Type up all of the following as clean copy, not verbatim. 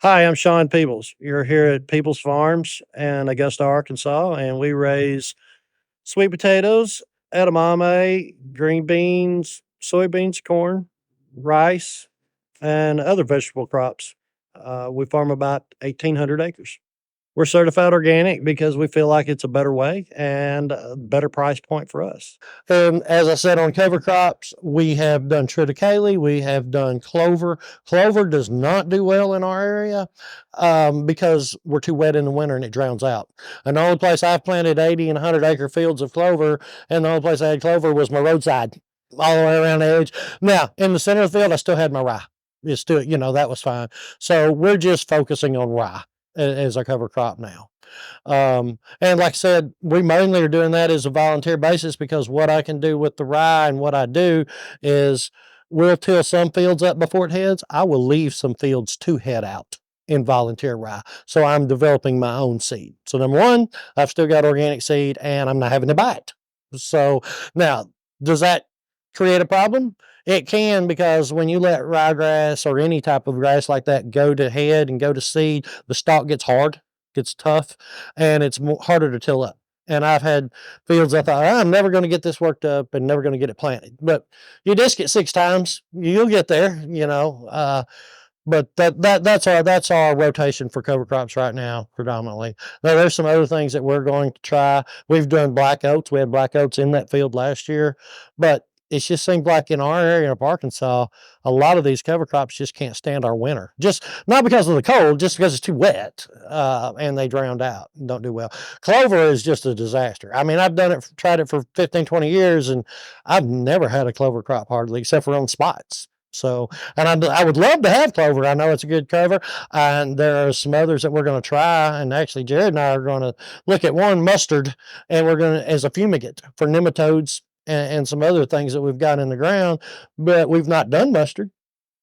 Hi, I'm Sean Peebles. You're here at Peebles Farms in Augusta, Arkansas, and we raise sweet potatoes, edamame, green beans, soybeans, corn, rice, and other vegetable crops. We farm about 1,800 acres. We're certified organic because we feel like it's a better way and a better price point for us. And as I said on cover crops, we have done triticale, we have done clover. Clover does not do well in our area because we're too wet in the winter and it drowns out. And the only place I've planted 80 and 100-acre fields of clover, and the only place I had clover was my roadside, all the way around the edge. Now, in the center of the field, I still had my rye. It's still, that was fine. So we're just focusing on rye as our cover crop now. And like I said, we mainly are doing that as a volunteer basis because what I can do with the rye and what I do is we'll till some fields up before it heads. I will leave some fields to head out in volunteer rye. So I'm developing my own seed. So number one, I've still got organic seed and I'm not having to buy it. So now, does that create a problem? It can, because when you let ryegrass or any type of grass like that go to head and go to seed, the stalk gets hard, gets tough, and it's harder to till up. And I've had fields I thought, I'm never going to get this worked up and never going to get it planted. But you disc it 6 times, you'll get there. But that's our rotation for cover crops right now, predominantly. Now there's some other things that we're going to try. We've done black oats. We had black oats in that field last year, but it just seems like in our area of Arkansas, a lot of these cover crops just can't stand our winter. Just not because of the cold, just because it's too wet, and they drowned out and don't do well. Clover is just a disaster. I mean, I've tried it for 15, 20 years, and I've never had a clover crop hardly, except for on spots. So, and I would love to have clover. I know it's a good cover, and there are some others that we're going to try. And actually, Jared and I are going to look at one mustard, and we're going to as a fumigant for nematodes and some other things that we've got in the ground. But we've not done mustard.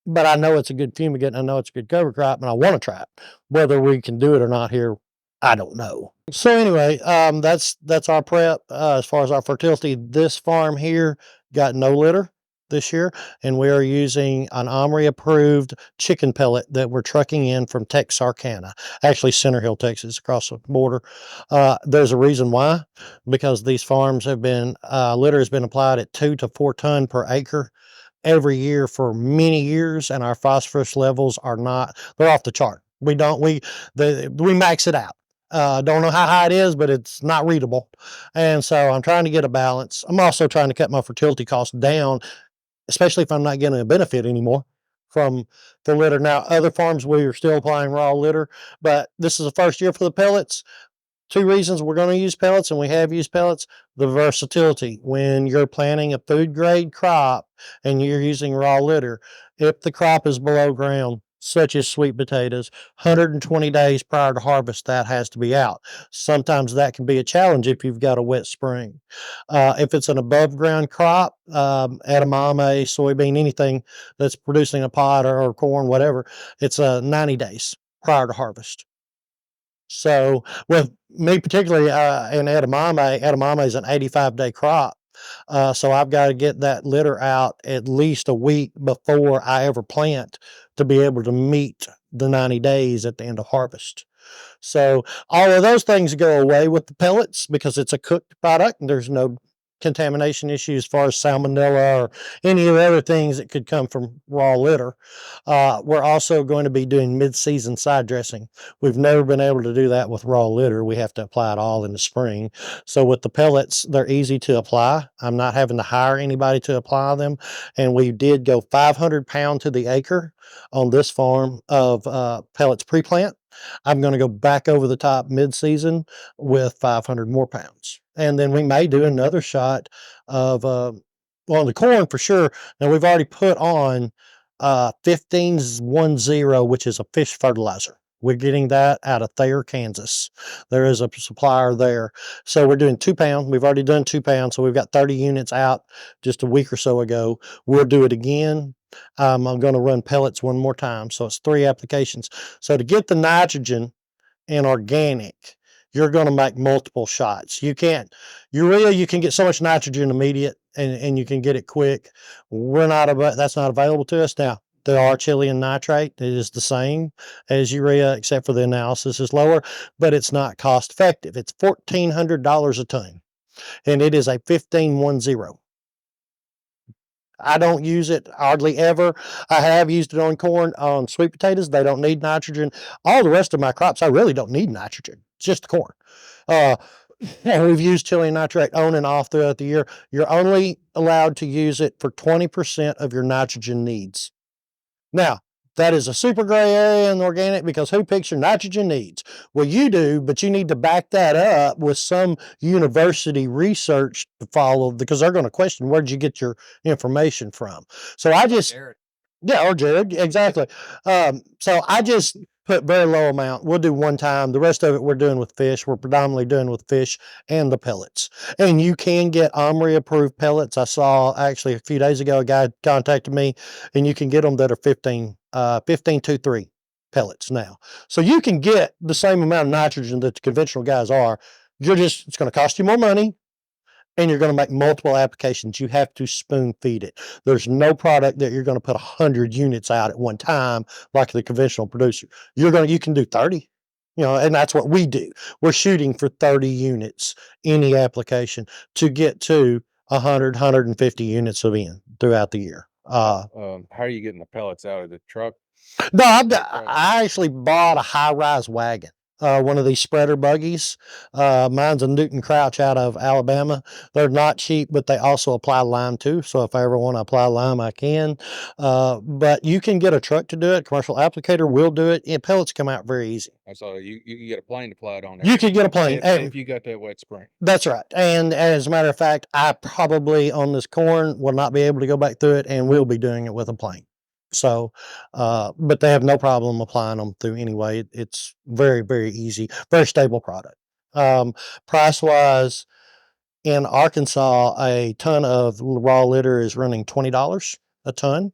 But I know it's a good fumigant. I know it's a good cover crop, and I want to try it. Whether we can do it or not here, I don't know. So anyway, that's our prep as far as our fertility. This farm here got no litter this year, and we are using an OMRI approved chicken pellet that we're trucking in from Texarkana, actually Center Hill, Texas, across the border. There's a reason why, because these farms have been litter has been applied at 2 to 4 ton per acre every year for many years, and our phosphorus levels are not, they're off the chart. We max it out. Don't know how high it is, but it's not readable. And so I'm trying to get a balance. I'm also trying to cut my fertility costs down, especially if I'm not getting a benefit anymore from the litter. Now, other farms, we are still applying raw litter, but this is the first year for the pellets. 2 reasons we're going to use pellets, and we have used pellets: the versatility. When you're planting a food grade crop and you're using raw litter, if the crop is below ground, such as sweet potatoes, 120 days prior to harvest, that has to be out. Sometimes that can be a challenge if you've got a wet spring. If it's an above ground crop, edamame, soybean, anything that's producing a pod or corn, whatever, it's 90 days prior to harvest. So with me particularly, in edamame is an 85-day crop. So I've got to get that litter out at least a week before I ever plant to be able to meet the 90 days at the end of harvest. So all of those things go away with the pellets because it's a cooked product and there's no contamination issues as far as salmonella or any of the other things that could come from raw litter. We're also going to be doing mid-season side dressing. We've never been able to do that with raw litter. We have to apply it all in the spring. So with the pellets, they're easy to apply. I'm not having to hire anybody to apply them. And we did go 500 pound to the acre on this farm of pellets pre-plant. I'm going to go back over the top mid-season with 500 more pounds. And then we may do another shot of, well, the corn for sure. Now we've already put on 1510, which is a fish fertilizer. We're getting that out of Thayer, Kansas. There is a supplier there. So we're doing 2 pounds. We've already done 2 pounds. So we've got 30 units out just a week or so ago. We'll do it again. I'm going to run pellets one more time. So it's 3 applications. So to get the nitrogen in organic, you're going to make multiple shots. You can't, urea, you can get so much nitrogen immediate and you can get it quick. That's not available to us. Now, They are Chilean nitrate. It is the same as urea, except for the analysis is lower, but it's not cost effective. It's $1,400 a ton, and it is a 1510. I don't use it hardly ever. I have used it on corn, on sweet potatoes. They don't need nitrogen. All the rest of my crops, I really don't need nitrogen. It's just the corn. And we've used Chilean nitrate on and off throughout the year. You're only allowed to use it for 20% of your nitrogen needs. Now, that is a super gray area in organic because who picks your nitrogen needs? Well, you do, but you need to back that up with some university research to follow because they're going to question where'd you get your information from. So I just, yeah, or Jared, exactly. So I just put very low amount. We'll do one time. The rest of it we're doing with fish. We're predominantly doing with fish and the pellets. And you can get OMRI approved pellets. I saw actually a few days ago a guy contacted me, and you can get them that are 15-3 pellets now. So you can get the same amount of nitrogen that the conventional guys are. It's going to cost you more money, and you're going to make multiple applications. You have to spoon feed it. There's no product that you're going to put 100 units out at one time like the conventional producer. You can do 30, and that's what we do. We're shooting for 30 units any application to get to 100, 150 units of N throughout the year. How are you getting the pellets out of the truck? No, I actually bought a high-rise wagon. One of these spreader buggies. Mine's a Newton Crouch out of Alabama. They're not cheap, but they also apply lime too. So if I ever want to apply lime, I can. But you can get a truck to do it. Commercial applicator will do it. And pellets come out very easy. I saw you can get a plane to apply it on there. You can get a plane. If you got that wet spring. That's right. And as a matter of fact, I probably on this corn will not be able to go back through it, and we'll be doing it with a plane. So, but they have no problem applying them through anyway. It's very, very easy, very stable product. Price wise, in Arkansas, a ton of raw litter is running $20 a ton.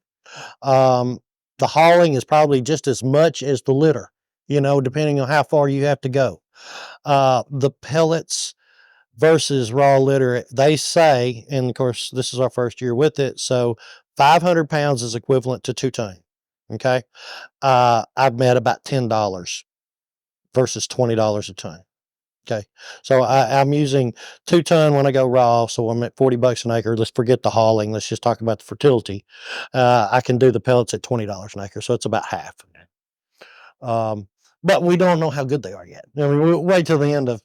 The hauling is probably just as much as the litter, depending on how far you have to go. The pellets versus raw litter, they say, and of course, this is our first year with it, so 500 pounds is equivalent to 2 ton. Okay. I've met about $10 versus $20 a ton. Okay. So I'm using 2 ton when I go raw. So I'm at $40 an acre. Let's forget the hauling. Let's just talk about the fertility. I can do the pellets at $20 an acre. So it's about half. But we don't know how good they are yet. We'll wait till the end of.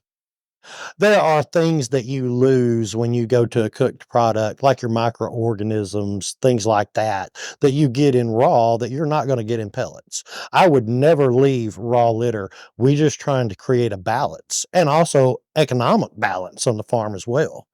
There are things that you lose when you go to a cooked product, like your microorganisms, things like that you get in raw that you're not going to get in pellets. I would never leave raw litter. We're just trying to create a balance and also economic balance on the farm as well.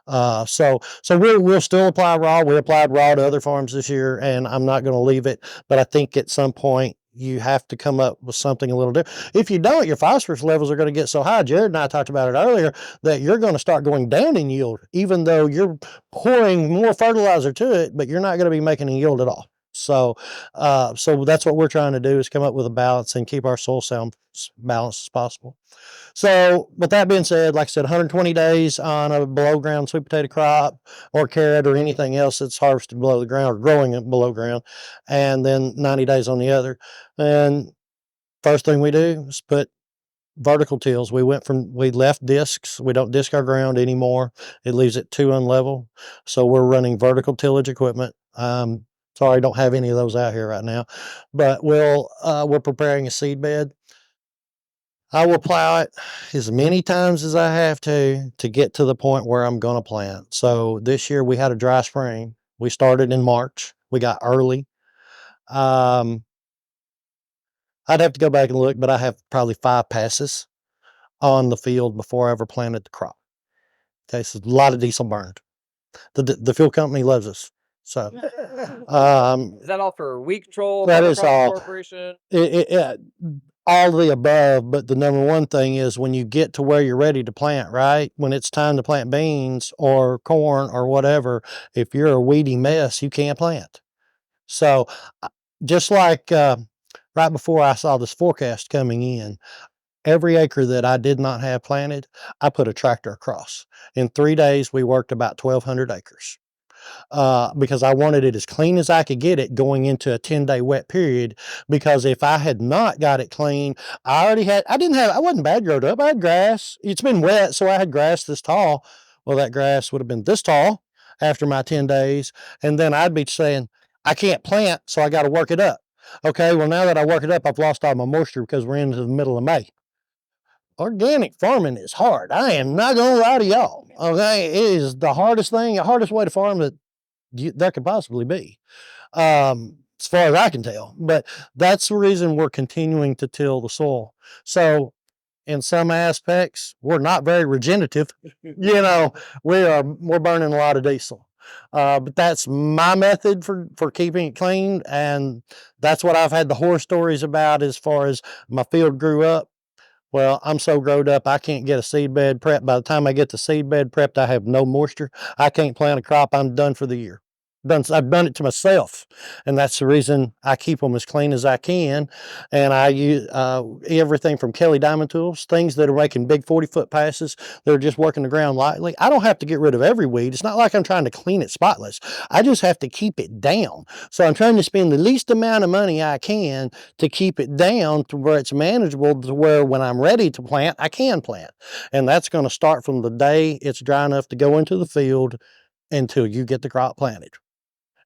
So we'll still apply raw. We applied raw to other farms this year, and I'm not going to leave it. But I think at some point, you have to come up with something a little different. If you don't, your phosphorus levels are going to get so high. Jared and I talked about it earlier that you're going to start going down in yield, even though you're pouring more fertilizer to it, but you're not going to be making a yield at all. So that's what we're trying to do is come up with a balance and keep our soil sound balanced as possible. So with that being said, like I said, 120 days on a below ground sweet potato crop or carrot or anything else that's harvested below the ground or growing it below ground, and then 90 days on the other. And first thing we do is put vertical tills. We left discs. We don't disc our ground anymore. It leaves it too unlevel. So we're running vertical tillage equipment. Sorry, I don't have any of those out here right now, but we're preparing a seed bed. I will plow it as many times as I have to get to the point where I'm going to plant. So this year we had a dry spring. We started in March. We got early. I'd have to go back and look, but I have probably 5 passes on the field before I ever planted the crop. Okay, so a lot of diesel burned. The fuel company loves us. So, is that all for weed control? That is all. Corporation? All of the above, but the number one thing is when you get to where you're ready to plant, right? When it's time to plant beans or corn or whatever, if you're a weedy mess, you can't plant. So just like right before I saw this forecast coming in, every acre that I did not have planted, I put a tractor across. In 3 days, we worked about 1,200 acres. because I wanted it as clean as I could get it going into a 10-day wet period. Because if I had not got it clean, I wasn't bad growed up. I had grass. It's been wet, so I had grass this tall. Well, that grass would have been this tall after my 10 days. And then I'd be saying, I can't plant, so I got to work it up. Okay, well, now that I work it up, I've lost all my moisture because we're into the middle of May. Organic farming is hard. I am not gonna lie to y'all. Okay, it is the hardest way to farm that there could possibly be, as far as I can tell. But that's the reason we're continuing to till the soil. So, in some aspects, we're not very regenerative. We're burning a lot of diesel. But that's my method for keeping it clean, and that's what I've had the horror stories about as far as my field grew up. Well, I'm so growed up, I can't get a seed bed prepped. By the time I get the seed bed prepped, I have no moisture. I can't plant a crop. I'm done for the year. I've done it to myself, and that's the reason I keep them as clean as I can. And I use everything from Kelly Diamond tools, things that are making big 40-foot passes. They're just working the ground lightly. I don't have to get rid of every weed. It's not like I'm trying to clean it spotless. I just have to keep it down. So I'm trying to spend the least amount of money I can to keep it down to where it's manageable, to where when I'm ready to plant, I can plant. And that's going to start from the day it's dry enough to go into the field until you get the crop planted.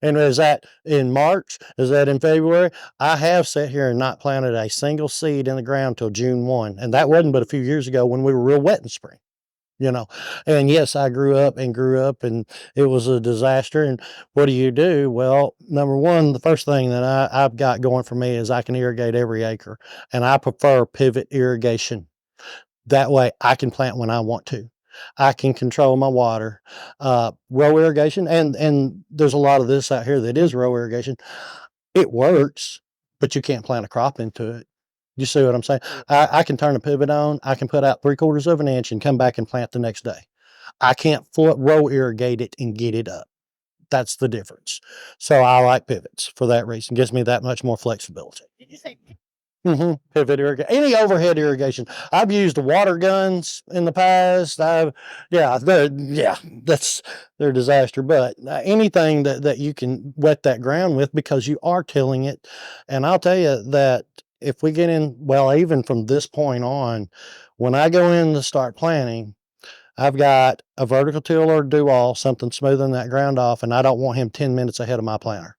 And is that in March? Is that in February? I have sat here and not planted a single seed in the ground till June 1. And that wasn't but a few years ago when we were real wet in spring. And yes, I grew up and it was a disaster. And what do? Well, number one, the first thing that I've got going for me is I can irrigate every acre, and I prefer pivot irrigation. That way I can plant when I want to. I can control my water. Row irrigation, and there's a lot of this out here that is row irrigation. It works, but you can't plant a crop into it. You see what I'm saying? I can turn a pivot on. I can put out 3/4 of an inch and come back and plant the next day. I can't row irrigate it and get it up. That's the difference. So I like pivots for that reason. Gives me that much more flexibility. Did you say Pivot irrigation, any overhead irrigation. I've used water guns in the past. They're a disaster. But anything that you can wet that ground with, because you are tilling it. And I'll tell you that if we get in, well, even from this point on, when I go in to start planting, I've got a vertical tiller do-all, something smoothing that ground off, and I don't want him 10 minutes ahead of my planter.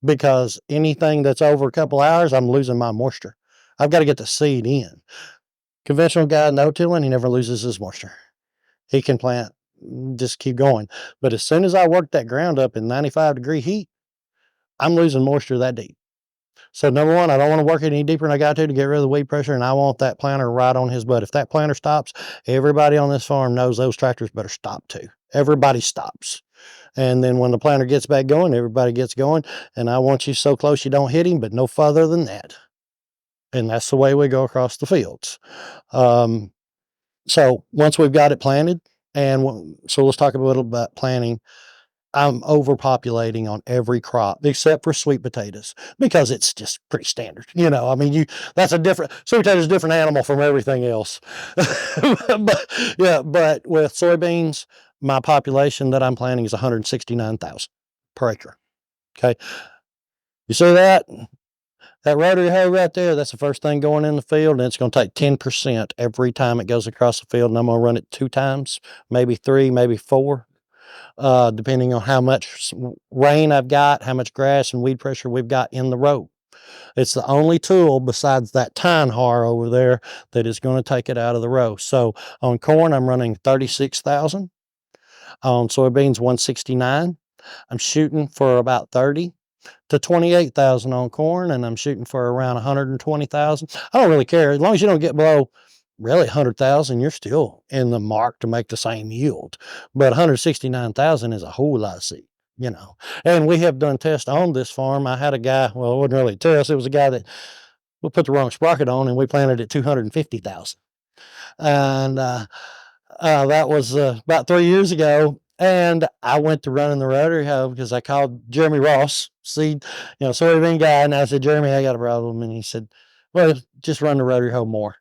Because anything that's over a couple hours, I'm losing my moisture. I've got to get the seed in. Conventional guy, no tilling, he never loses his moisture. He can plant, just keep going. But as soon as I work that ground up in 95-degree heat, I'm losing moisture that deep. So number one, I don't want to work it any deeper than I got to get rid of the weed pressure, and I want that planter right on his butt. If that planter stops, everybody on this farm knows those tractors better stop too. Everybody stops. And then when the planter gets back going, everybody gets going. And I want you so close you don't hit him, but no further than that. And that's the way we go across the fields. So once we've got it planted, so let's talk a little about planting. I'm overpopulating on every crop except for sweet potatoes, because it's just pretty standard. I mean, that's a different, sweet potatoes is a different animal from everything else. But with soybeans, my population that I'm planting is 169,000 per acre. Okay. You see that rotary hoe right there? That's the first thing going in the field, and it's going to take 10% every time it goes across the field. And I'm going to run it 2 times, maybe 3, maybe 4. Depending on how much rain I've got, how much grass and weed pressure we've got in the row. It's the only tool besides that tine har over there that is going to take it out of the row. So on corn, I'm running 36,000. On soybeans, 169. I'm shooting for about 30 to 28,000 on corn, and I'm shooting for around 120,000. I don't really care. As long as you don't get below really 100,000, you're still in the mark to make the same yield. But 169,000 is a whole lot of seed, And we have done tests on this farm. I had a guy, well, it wasn't really a test. It was a guy that we put the wrong sprocket on, and we planted at 250,000. And that was about 3 years ago. And I went to running the rotary hoe because I called Jeremy Ross, soybean guy. And I said, Jeremy, I got a problem. And he said, well, just run the rotary hoe more.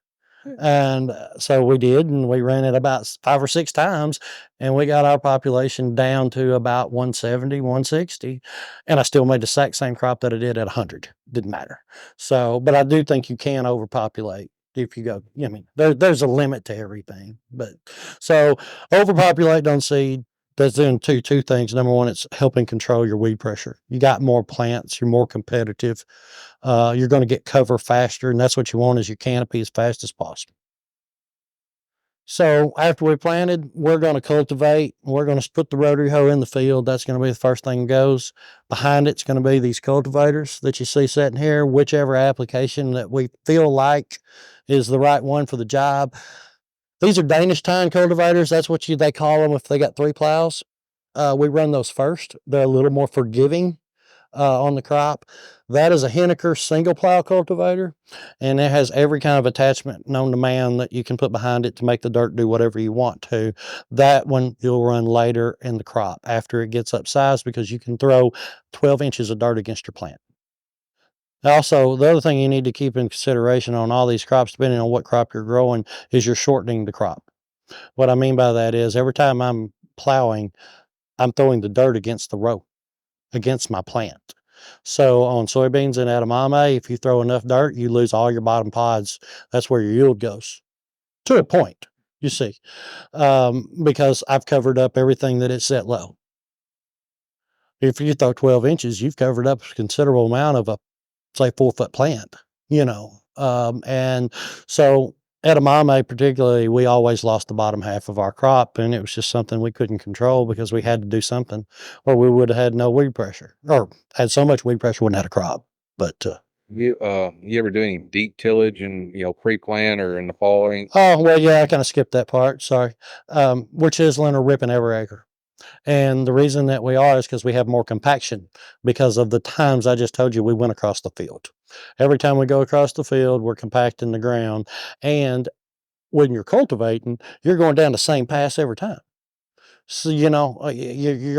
And so we did, and we ran it about 5 or 6 times, and we got our population down to about 170, 160. And I still made the exact same crop that I did at 100. Didn't matter. So, but I do think you can overpopulate if you go, I mean, there's a limit to everything. But so overpopulate on seed. That's doing two things. Number one, it's helping control your weed pressure. You got more plants, you're more competitive. You're going to get cover faster, and that's what you want is your canopy as fast as possible. So after we planted, we're going to cultivate. We're going to put the rotary hoe in the field. That's going to be the first thing that goes. Behind it's going to be these cultivators that you see sitting here, whichever application that we feel like is the right one for the job. These are Danish tine cultivators. That's what they call them if they got 3 plows. We run those first. They're a little more forgiving on the crop. That is a Henniker single plow cultivator, and it has every kind of attachment known to man that you can put behind it to make the dirt do whatever you want to. That one you'll run later in the crop after it gets upsized because you can throw 12 inches of dirt against your plant. Also, the other thing you need to keep in consideration on all these crops, depending on what crop you're growing, is you're shortening the crop. What I mean by that is every time I'm plowing, I'm throwing the dirt against the row, against my plant. So on soybeans and edamame, if you throw enough dirt, you lose all your bottom pods. That's where your yield goes to a point, you see, because I've covered up everything that it's set low. If you throw 12 inches, you've covered up a considerable amount of a, say, 4-foot plant, and so edamame particularly, we always lost the bottom half of our crop, and it was just something we couldn't control because we had to do something or we would have had no weed pressure or had so much weed pressure wouldn't have had a crop. But You ever do any deep tillage and pre-plant or in the fall or anything? oh well, yeah, I kind of skipped that part. Sorry. We're chiseling or ripping every acre. And the reason that we are is because we have more compaction because of the times I just told you we went across the field. Every time we go across the field, we're compacting the ground. And when you're cultivating, you're going down the same pass every time. So, you're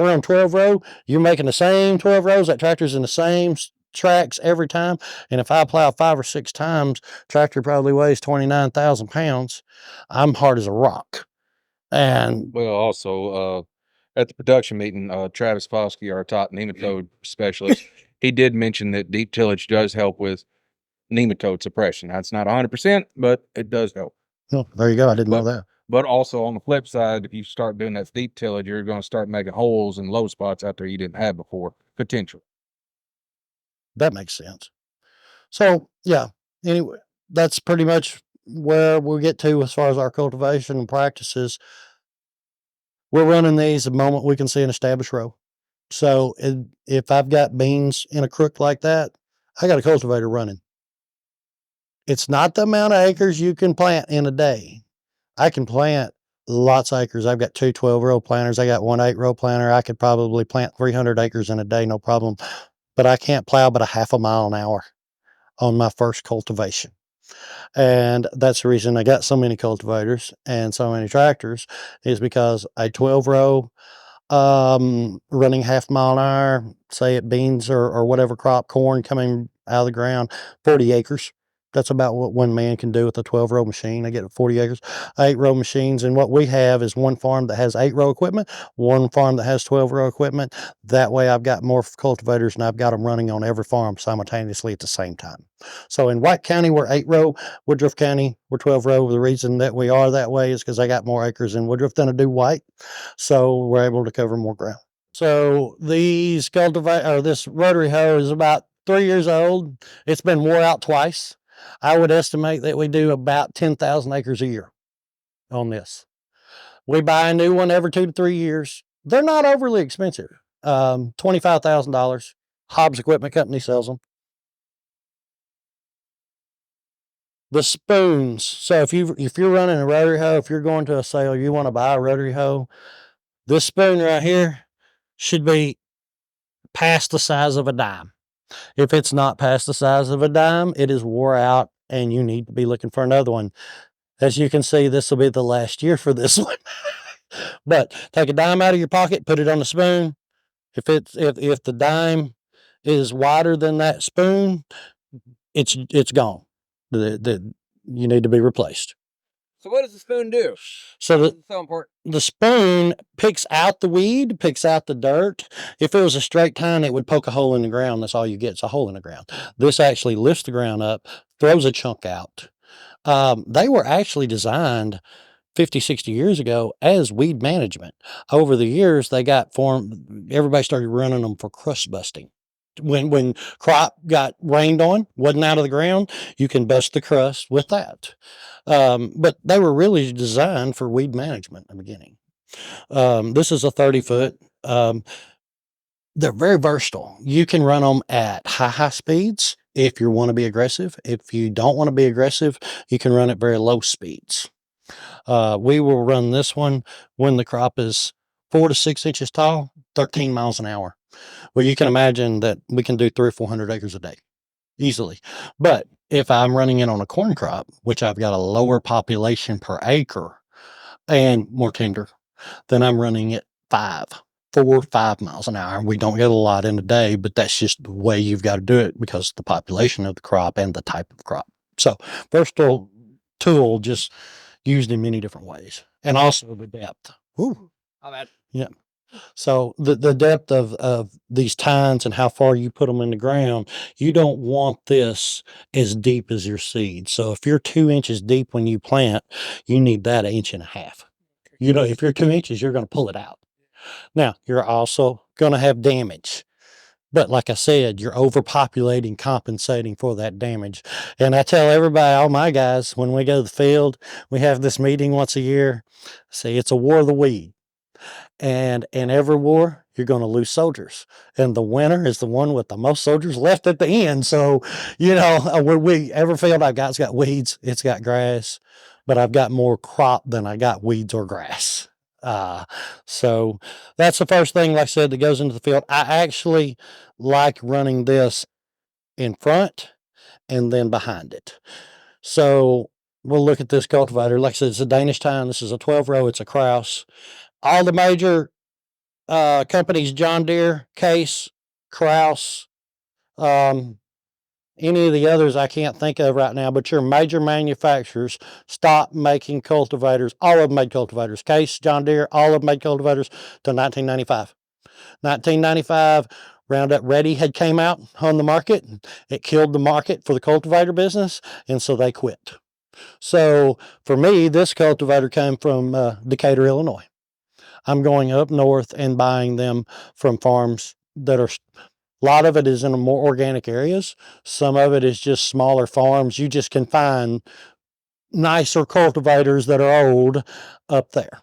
on 12 row, you're making the same 12 rows. That tractor's in the same tracks every time. And if I plow 5 or 6 times, tractor probably weighs 29,000 pounds. I'm hard as a rock. And Well, also, at the production meeting, Travis Foskey, our top nematode specialist, he did mention that deep tillage does help with nematode suppression. Now, it's not 100%, but it does help. oh, there you go. I didn't know But that. but also on the flip side, if you start doing that deep tillage, you're going to start making holes and low spots out there you didn't have before, potential. That makes sense. So, yeah, anyway, that's pretty much where we'll get to as far as our cultivation and practices. We're running these the moment we can see an established row. So, if I've got beans in a crook like that, I got a cultivator running. It's not the amount of acres you can plant in a day. I can plant lots of acres. I've got 2 12-row planters. I got 1 8-row planter. I could probably plant 300 acres in a day, no problem. But I can't plow but a half a mile an hour on my first cultivation. And that's the reason I got so many cultivators and so many tractors is because a 12-row running half mile an hour, say it beans or whatever crop, corn coming out of the ground, 40 acres. That's about what one man can do with a 12-row machine. I get 40 acres, 8-row machines. And what we have is one farm that has 8-row equipment, one farm that has 12-row equipment. That way I've got more cultivators and I've got them running on every farm simultaneously at the same time. So in White County, we're 8-row. Woodruff County, we're 12-row. The reason that we are that way is because I got more acres in Woodruff than I do White. So we're able to cover more ground. So these this rotary hoe is about 3 years old. It's been wore out twice. I would estimate that we do about 10,000 acres a year on this. We buy a new one every 2 to 3 years. They're not overly expensive. $25,000. Hobbs Equipment Company sells them. The spoons. So if you're running a rotary hoe, if you're going to a sale, you want to buy a rotary hoe, this spoon right here should be past the size of a dime. If it's not past the size of a dime, it is wore out and you need to be looking for another one. As you can see, this will be the last year for this one. But take a dime out of your pocket, put it on the spoon. If the dime is wider than that spoon, it's gone. you need to be replaced. So what does the spoon do? So Why is it so important? the spoon picks out the weed, picks out the dirt. If it was a straight tine, it would poke a hole in the ground. That's all you get. It's a hole in the ground. This actually lifts the ground up, throws a chunk out. They were actually designed 50, 60 years ago as weed management. Over the years, they got formed. Everybody started running them for crust busting. When crop got rained on, wasn't out of the ground, you can bust the crust with that. But they were really designed for weed management in the beginning. This is a 30-foot. They're very versatile. You can run them at high speeds if you want to be aggressive. If you don't want to be aggressive, you can run at very low speeds. We will run this one when the crop is 4 to 6 inches tall, 13 miles an hour. Well, you can imagine that we can do 300 or 400 acres a day easily. But if I'm running it on a corn crop, which I've got a lower population per acre and more tender, then I'm running it 5 miles an hour. We don't get a lot in a day, but that's just the way you've got to do it because the population of the crop and the type of crop. So versatile tool, just used in many different ways, and also the depth. Ooh. Oh, man. Yeah. So the depth of these tines and how far you put them in the ground, you don't want this as deep as your seed. So if you're 2 inches deep when you plant, you need that 1.5 inches. If you're 2 inches, you're going to pull it out. Now, you're also going to have damage. But like I said, you're overpopulating, compensating for that damage. And I tell everybody, all my guys, when we go to the field, we have this meeting once a year. Say it's a war of the weed. And in every war, you're going to lose soldiers. And the winner is the one with the most soldiers left at the end. So, every field I've got, it's got weeds, it's got grass, but I've got more crop than I got weeds or grass. So that's the first thing, like I said, that goes into the field. I actually like running this in front and then behind it. So we'll look at this cultivator. Like I said, it's a Danish tine. This is a 12-row. It's a Kraus. All the major companies, John Deere, Case, Kraus, any of the others I can't think of right now, but your major manufacturers stopped making cultivators. All of them made cultivators. Case, John Deere, all of them made cultivators till 1995. 1995, Roundup Ready had came out on the market. It killed the market for the cultivator business, and so they quit. So for me, this cultivator came from Decatur, Illinois. I'm going up north and buying them from farms that are, a lot of it is in more organic areas. Some of it is just smaller farms. You just can find nicer cultivators that are old up there.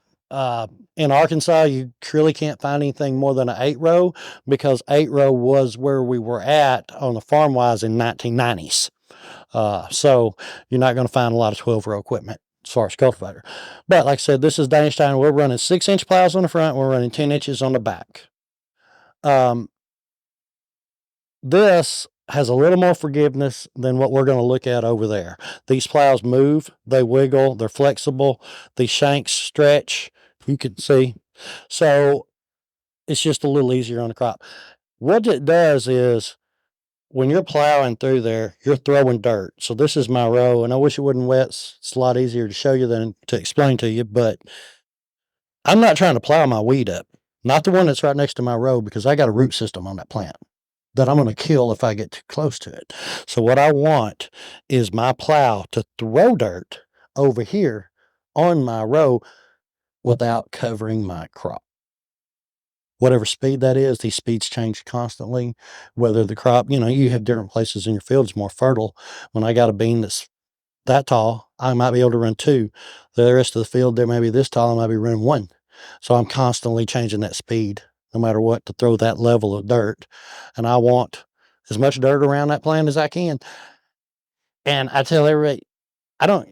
In Arkansas, you really can't find anything more than an 8-row because 8-row was where we were at on the farm wise in 1990s. So you're not going to find a lot of 12-row equipment as far as cultivator. But like I said, this is Danish tine. We're running 6-inch plows on the front. We're running 10 inches on the back. This has a little more forgiveness than what we're going to look at over there. These plows move, they wiggle, they're flexible. These shanks stretch, you can see. So it's just a little easier on the crop. What it does is when you're plowing through there, you're throwing dirt. So this is my row, and I wish it wasn't wet. It's a lot easier to show you than to explain to you, but I'm not trying to plow my weed up. Not the one that's right next to my row, because I got a root system on that plant that I'm going to kill if I get too close to it. So what I want is my plow to throw dirt over here on my row without covering my crop. Whatever speed that is, these speeds change constantly. Whether the crop, you have different places in your field that's more fertile. When I got a bean that's that tall, I might be able to run 2. The rest of the field, there may be this tall, I might be running 1. So I'm constantly changing that speed, no matter what, to throw that level of dirt. And I want as much dirt around that plant as I can. And I tell everybody, I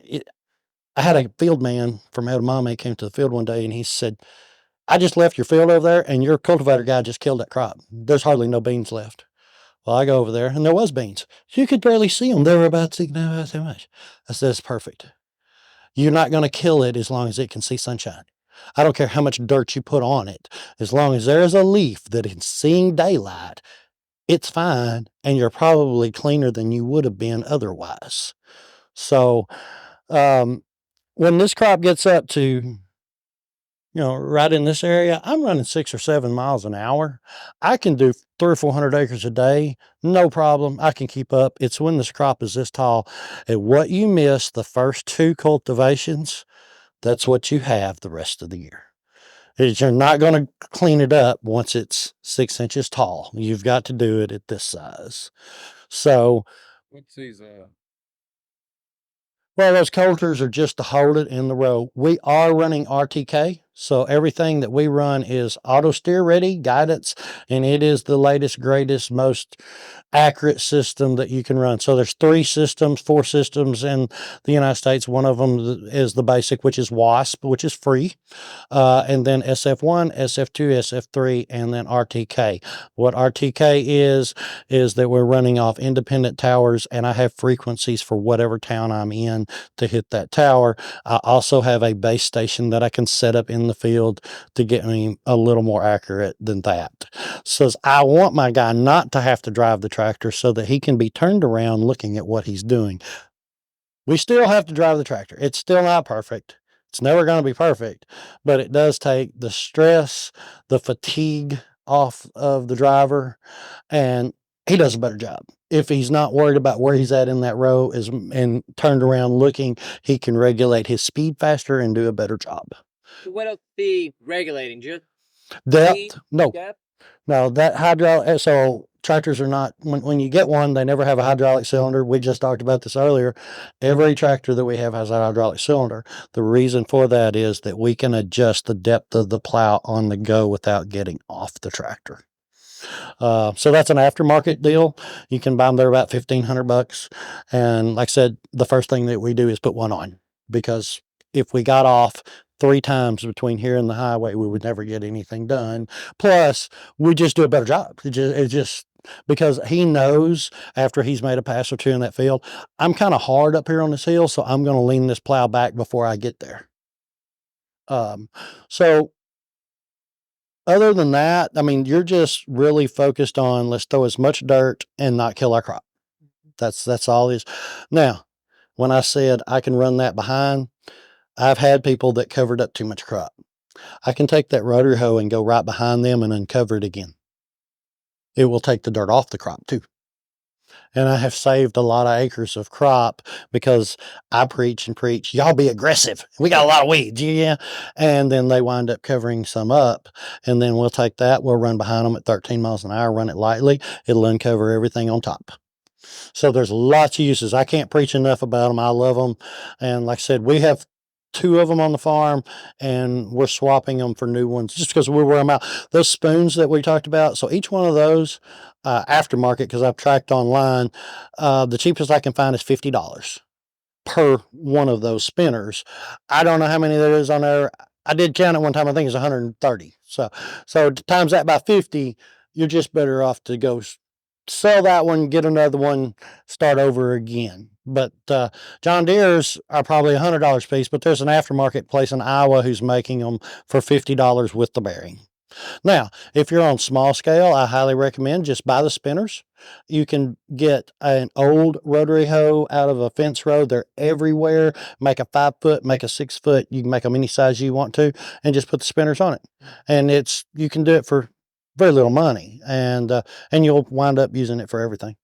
had a field man from Edamame came to the field one day and he said, I just left your field over there and your cultivator guy just killed that crop. There's hardly no beans left. Well, I go over there and there was beans. You could barely see them. They were about so much. I said, it's perfect. You're not going to kill it as long as it can see sunshine. I don't care how much dirt you put on it. As long as there's a leaf that is seeing daylight, it's fine, and you're probably cleaner than you would have been otherwise. So When this crop gets up to, right in this area, I'm running 6 or 7 miles an hour. I can do 300 or 400 acres a day, no problem. I can keep up. It's when this crop is this tall. And what you miss the first 2 cultivations, that's what you have the rest of the year. Is you're not going to clean it up once it's 6 inches tall. You've got to do it at this size. So, What's these? well, those coulters are just to hold it in the row. We are running RTK, so everything that we run is auto steer ready, guidance, and it is the latest, greatest, most accurate system that you can run. So there's 4 systems in the United States. One of them is the basic, which is WASP, which is free. And then SF1, SF2, SF3, and then RTK. What RTK is that we're running off independent towers, and I have frequencies for whatever town I'm in to hit that tower. I also have a base station that I can set up in the field to get me a little more accurate than that. So I want my guy not to have to drive the tractor so that he can be turned around looking at what he's doing. We still have to drive the tractor. It's still not perfect. It's never going to be perfect, but it does take the stress, the fatigue off of the driver, and he does a better job. If he's not worried about where he's at in that row and turned around looking, he can regulate his speed faster and do a better job. So what else be regulating? Just Depth? speed, No. depth? No, that hydraulic, so tractors are not, when you get one, they never have a hydraulic cylinder. We just talked about this earlier. Every tractor that we have has a hydraulic cylinder. The reason for that is that we can adjust the depth of the plow on the go without getting off the tractor. So that's an aftermarket deal. You can buy them. They're about $1,500. And like I said, the first thing that we do is put one on, because if we got off 3 times between here and the highway, we would never get anything done. Plus, we just do a better job. It just because he knows after he's made a pass or 2 in that field, I'm kind of hard up here on this hill, so I'm going to lean this plow back before I get there. So other than that, I mean, you're just really focused on let's throw as much dirt and not kill our crop. That's all it is. Now, when I said I can run that behind, I've had people that covered up too much crop. I can take that rotary hoe and go right behind them and uncover it again. It will take the dirt off the crop too. And I have saved a lot of acres of crop because I preach and preach, y'all be aggressive. We got a lot of weeds, yeah. And then they wind up covering some up. And then we'll take that, we'll run behind them at 13 miles an hour, run it lightly. It'll uncover everything on top. So there's lots of uses. I can't preach enough about them. I love them. And like I said, we have 2 of them on the farm, and we're swapping them for new ones just because we wear them out. Those spoons that we talked about, so each one of those aftermarket, because I've tracked online, the cheapest I can find is $50 per one of those spinners. I don't know how many there is on there. I did count it one time. I think it's 130. So times that by 50, you're just better off to go sell that one, get another one, start over again. But John Deere's are probably $100 a piece, but there's an aftermarket place in Iowa who's making them for $50 with the bearing. Now, if you're on small scale, I highly recommend just buy the spinners. You can get an old rotary hoe out of a fence row. They're everywhere. Make a 5 foot, make a 6 foot. You can make them any size you want to, and just put the spinners on it. And you can do it for very little money, and you'll wind up using it for everything.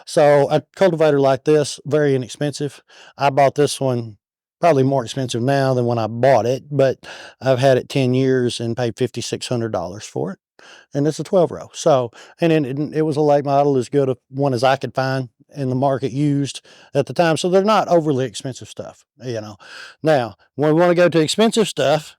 So a cultivator like this, very inexpensive. I bought this one probably more expensive now than when I bought it, but I've had it 10 years and paid $5,600 for it. And it's a 12 row. So, and it was a late model, as good a one as I could find in the market used at the time. So they're not overly expensive stuff, Now, when we want to go to expensive stuff,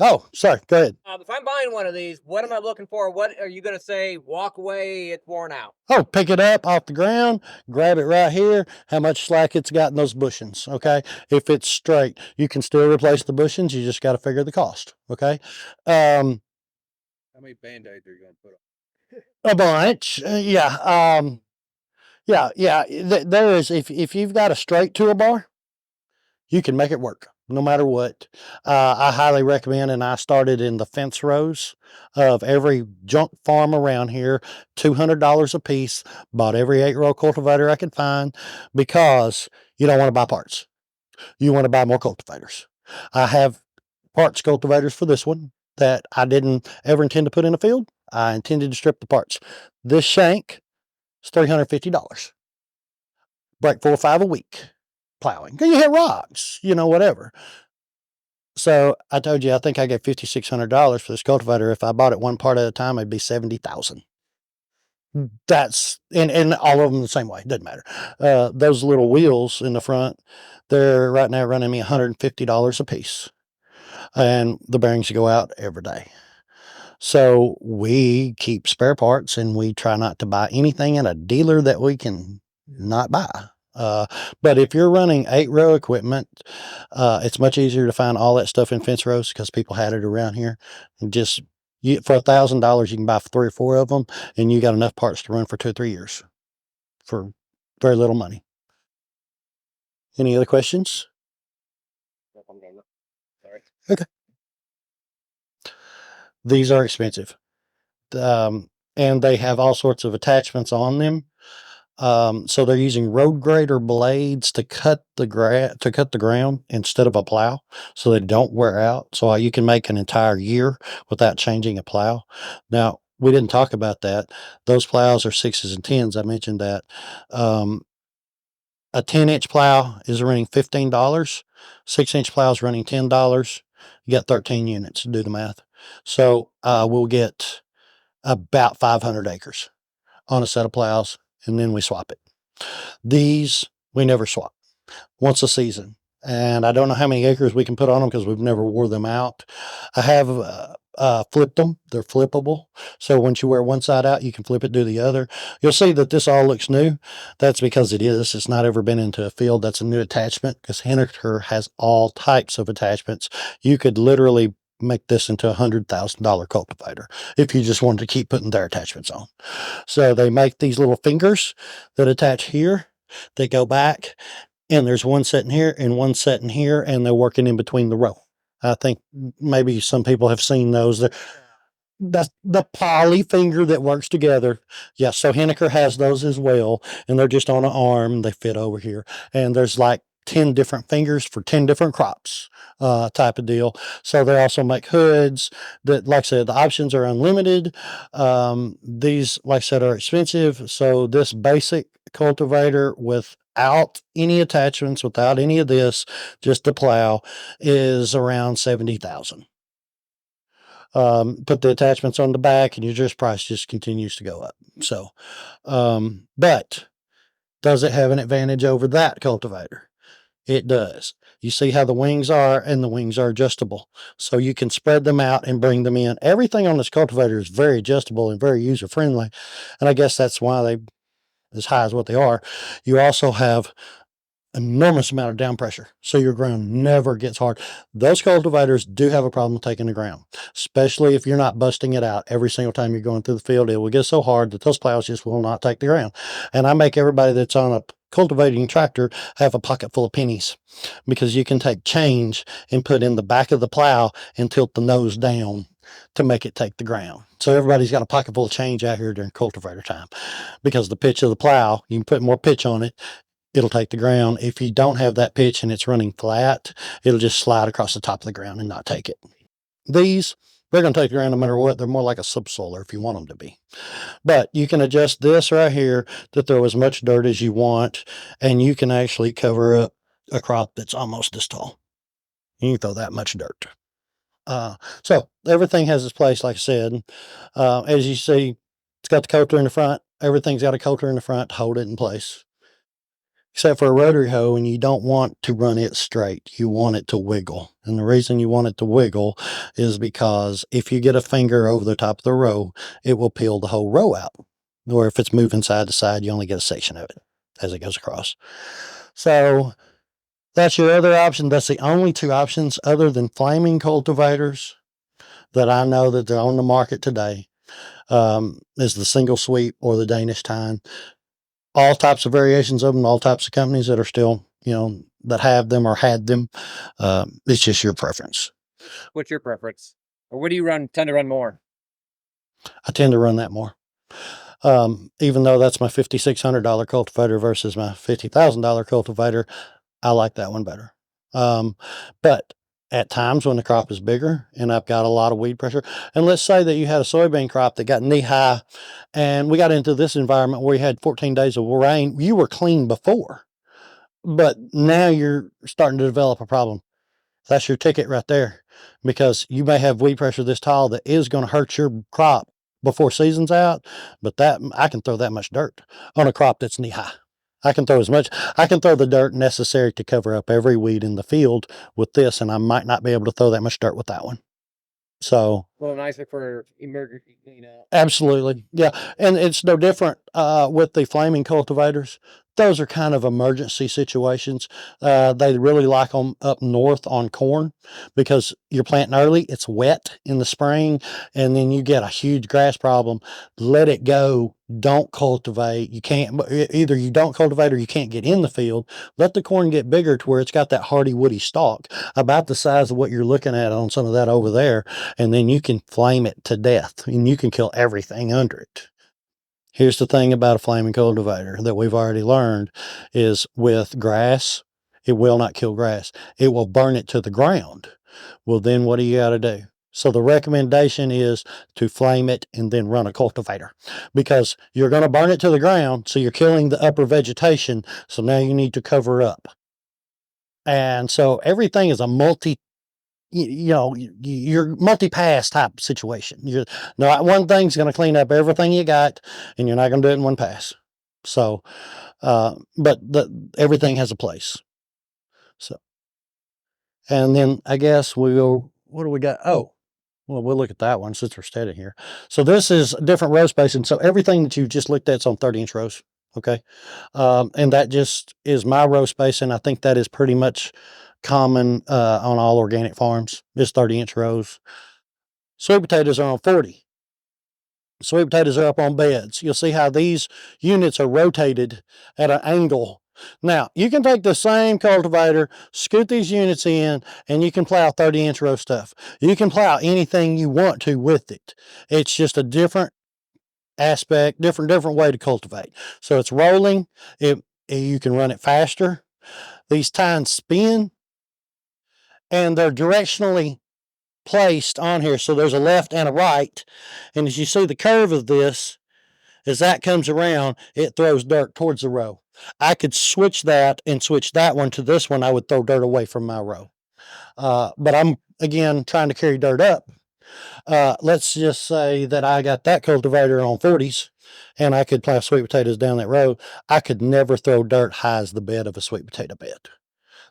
oh, sorry, go ahead. If I'm buying one of these, what am I looking for? What are you going to say? Walk away, it's worn out. Oh, pick it up off the ground, grab it right here, how much slack it's got in those bushings, okay? If it's straight, you can still replace the bushings, you just got to figure the cost, okay? How many Band-Aids are you going to put on? A bunch, there is, if you've got a straight toolbar, you can make it work no matter what. I highly recommend, and I started in the fence rows of every junk farm around here, $200 a piece, bought every 8-row cultivator I could find, because You don't want to buy parts. You want to buy more cultivators. I have parts cultivators for this one that I didn't ever intend to put in the field. I intended to strip the parts. This shank is $350. Break 4 or 5 a week plowing. You hit rocks, whatever. So I told you, I think I get $5,600 for this cultivator. If I bought it one part at a time, it'd be 70,000. That's and all of them the same way. Doesn't matter. Those little wheels in the front, they're right now running me $150 a piece, and the bearings go out every day. So we keep spare parts, and we try not to buy anything at a dealer that we can not buy. But if you're running 8-row equipment, it's much easier to find all that stuff in fence rows because people had it around here. And just for $1,000, you can buy 3 or 4 of them, and you got enough parts to run for 2 or 3 years for very little money. Any other questions? Sorry. Okay. These are expensive, and they have all sorts of attachments on them. So they're using road grader blades to cut the ground instead of a plow, so they don't wear out. So you can make an entire year without changing a plow. Now, we didn't talk about that. Those plows are 6s and 10s. I mentioned that. A 10-inch plow is running $15. 6-inch plow is running $10. You got 13 units. Do the math. So we'll get about 500 acres on a set of plows, and then we swap it. These we never swap, once a season. And I don't know how many acres we can put on them because we've never wore them out. I have flipped them. They're flippable. So once you wear one side out, you can flip it, do the other. You'll see that this all looks new. That's because it is. It's not ever been into a field. That's a new attachment because Henniker has all types of attachments. You could literally make this into $100,000 cultivator if you just wanted to keep putting their attachments on. So they make these little fingers that attach here. They go back, and there's one sitting here and one sitting here, and they're working in between the row. I think maybe some people have seen those. That's the poly finger that works together. Yeah, so Henniker has those as well, and they're just on an arm. They fit over here, and there's like 10 different fingers for 10 different crops, type of deal. So they also make hoods that, like I said, the options are unlimited. These, like I said, are expensive. So this basic cultivator without any attachments, without any of this, just the plow, is around 70,000. Put the attachments on the back, and your just price just continues to go up. So, but does it have an advantage over that cultivator? It does. You see how the wings are, and the wings are adjustable. So you can spread them out and bring them in. Everything on this cultivator is very adjustable and very user friendly. And I guess that's why they as high as what they are. You also have enormous amount of down pressure, so your ground never gets hard. Those cultivators do have a problem taking the ground, especially if you're not busting it out every single time you're going through the field. It will get so hard that those plows just will not take the ground. And I make everybody that's on a cultivating tractor have a pocket full of pennies, because you can take change and put in the back of the plow and tilt the nose down to make it take the ground. So everybody's got a pocket full of change out here during cultivator time, because the pitch of the plow, you can put more pitch on it, it'll take the ground. If you don't have that pitch and it's running flat, it'll just slide across the top of the ground and not take it. These, they're going to take the ground no matter what. They're more like a subsoiler if you want them to be. But you can adjust this right here to throw as much dirt as you want, and you can actually cover up a crop that's almost this tall. You can throw that much dirt. So everything has its place, like I said. As you see, it's got the coulter in the front. Everything's got a coulter in the front to hold it in place, except for a rotary hoe, and you don't want to run it straight. You want it to wiggle. And the reason you want it to wiggle is because if you get a finger over the top of the row, it will peel the whole row out. Or if it's moving side to side, you only get a section of it as it goes across. So that's your other option. That's the only 2 options other than flaming cultivators that I know that they're on the market today, is the single sweep or the Danish tine. All types of variations of them, all types of companies that are still, that have them or had them. It's just your preference. What's your preference? Or what do you tend to run more? I tend to run that more. Even though that's my $5,600 cultivator versus my $50,000 cultivator, I like that one better. But at times when the crop is bigger and I've got a lot of weed pressure, and let's say that you had a soybean crop that got knee high, and we got into this environment where we had 14 days of rain, you were clean before, but now you're starting to develop a problem. That's your ticket right there, because you may have weed pressure this tall that is going to hurt your crop before season's out. But that I can throw that much dirt on a crop that's knee high. I can throw the dirt necessary to cover up every weed in the field with this, and I might not be able to throw that much dirt with that one. So A little nicer for emergency, absolutely. Yeah. And it's no different with the flaming cultivators. Those are kind of emergency situations. They really like them up north on corn because you're planting early. It's wet in the spring, and then you get a huge grass problem. Let it go. Don't cultivate. You can't, either you don't cultivate or you can't get in the field. Let the corn get bigger to where it's got that hardy, woody stalk, about the size of what you're looking at on some of that over there. And then you can flame it to death and you can kill everything under it. Here's the thing about a flaming cultivator that we've already learned is with grass, it will not kill grass. It will burn it to the ground. Well, then what do you got to do? So the recommendation is to flame it and then run a cultivator, because you're going to burn it to the ground. So you're killing the upper vegetation. So now you need to cover up. And so everything is a you're multi-pass type situation. One thing's going to clean up everything you got, and you're not going to do it in one pass. So, but everything has a place. So, and then I guess we go, what do we got? Oh, well, we'll look at that one since we're standing here. So this is different row spacing. So everything that you just looked at is on 30-inch rows. Okay. And that just is my row spacing. I think that is pretty much common on all organic farms, is 30-inch rows. Sweet potatoes are on 40. Sweet potatoes are up on beds. You'll see how these units are rotated at an angle. Now, you can take the same cultivator, scoot these units in, and you can plow 30-inch row stuff. You can plow anything you want to with it. It's just a different aspect, different way to cultivate. So it's rolling. You can run it faster. These tines spin, and they're directionally placed on here. So there's a left and a right. And as you see the curve of this, as that comes around, it throws dirt towards the row. I could switch that and switch that one to this one. I would throw dirt away from my row. But I'm, again, trying to carry dirt up. Let's just say that I got that cultivator on 40s and I could plow sweet potatoes down that road. I could never throw dirt high as the bed of a sweet potato bed.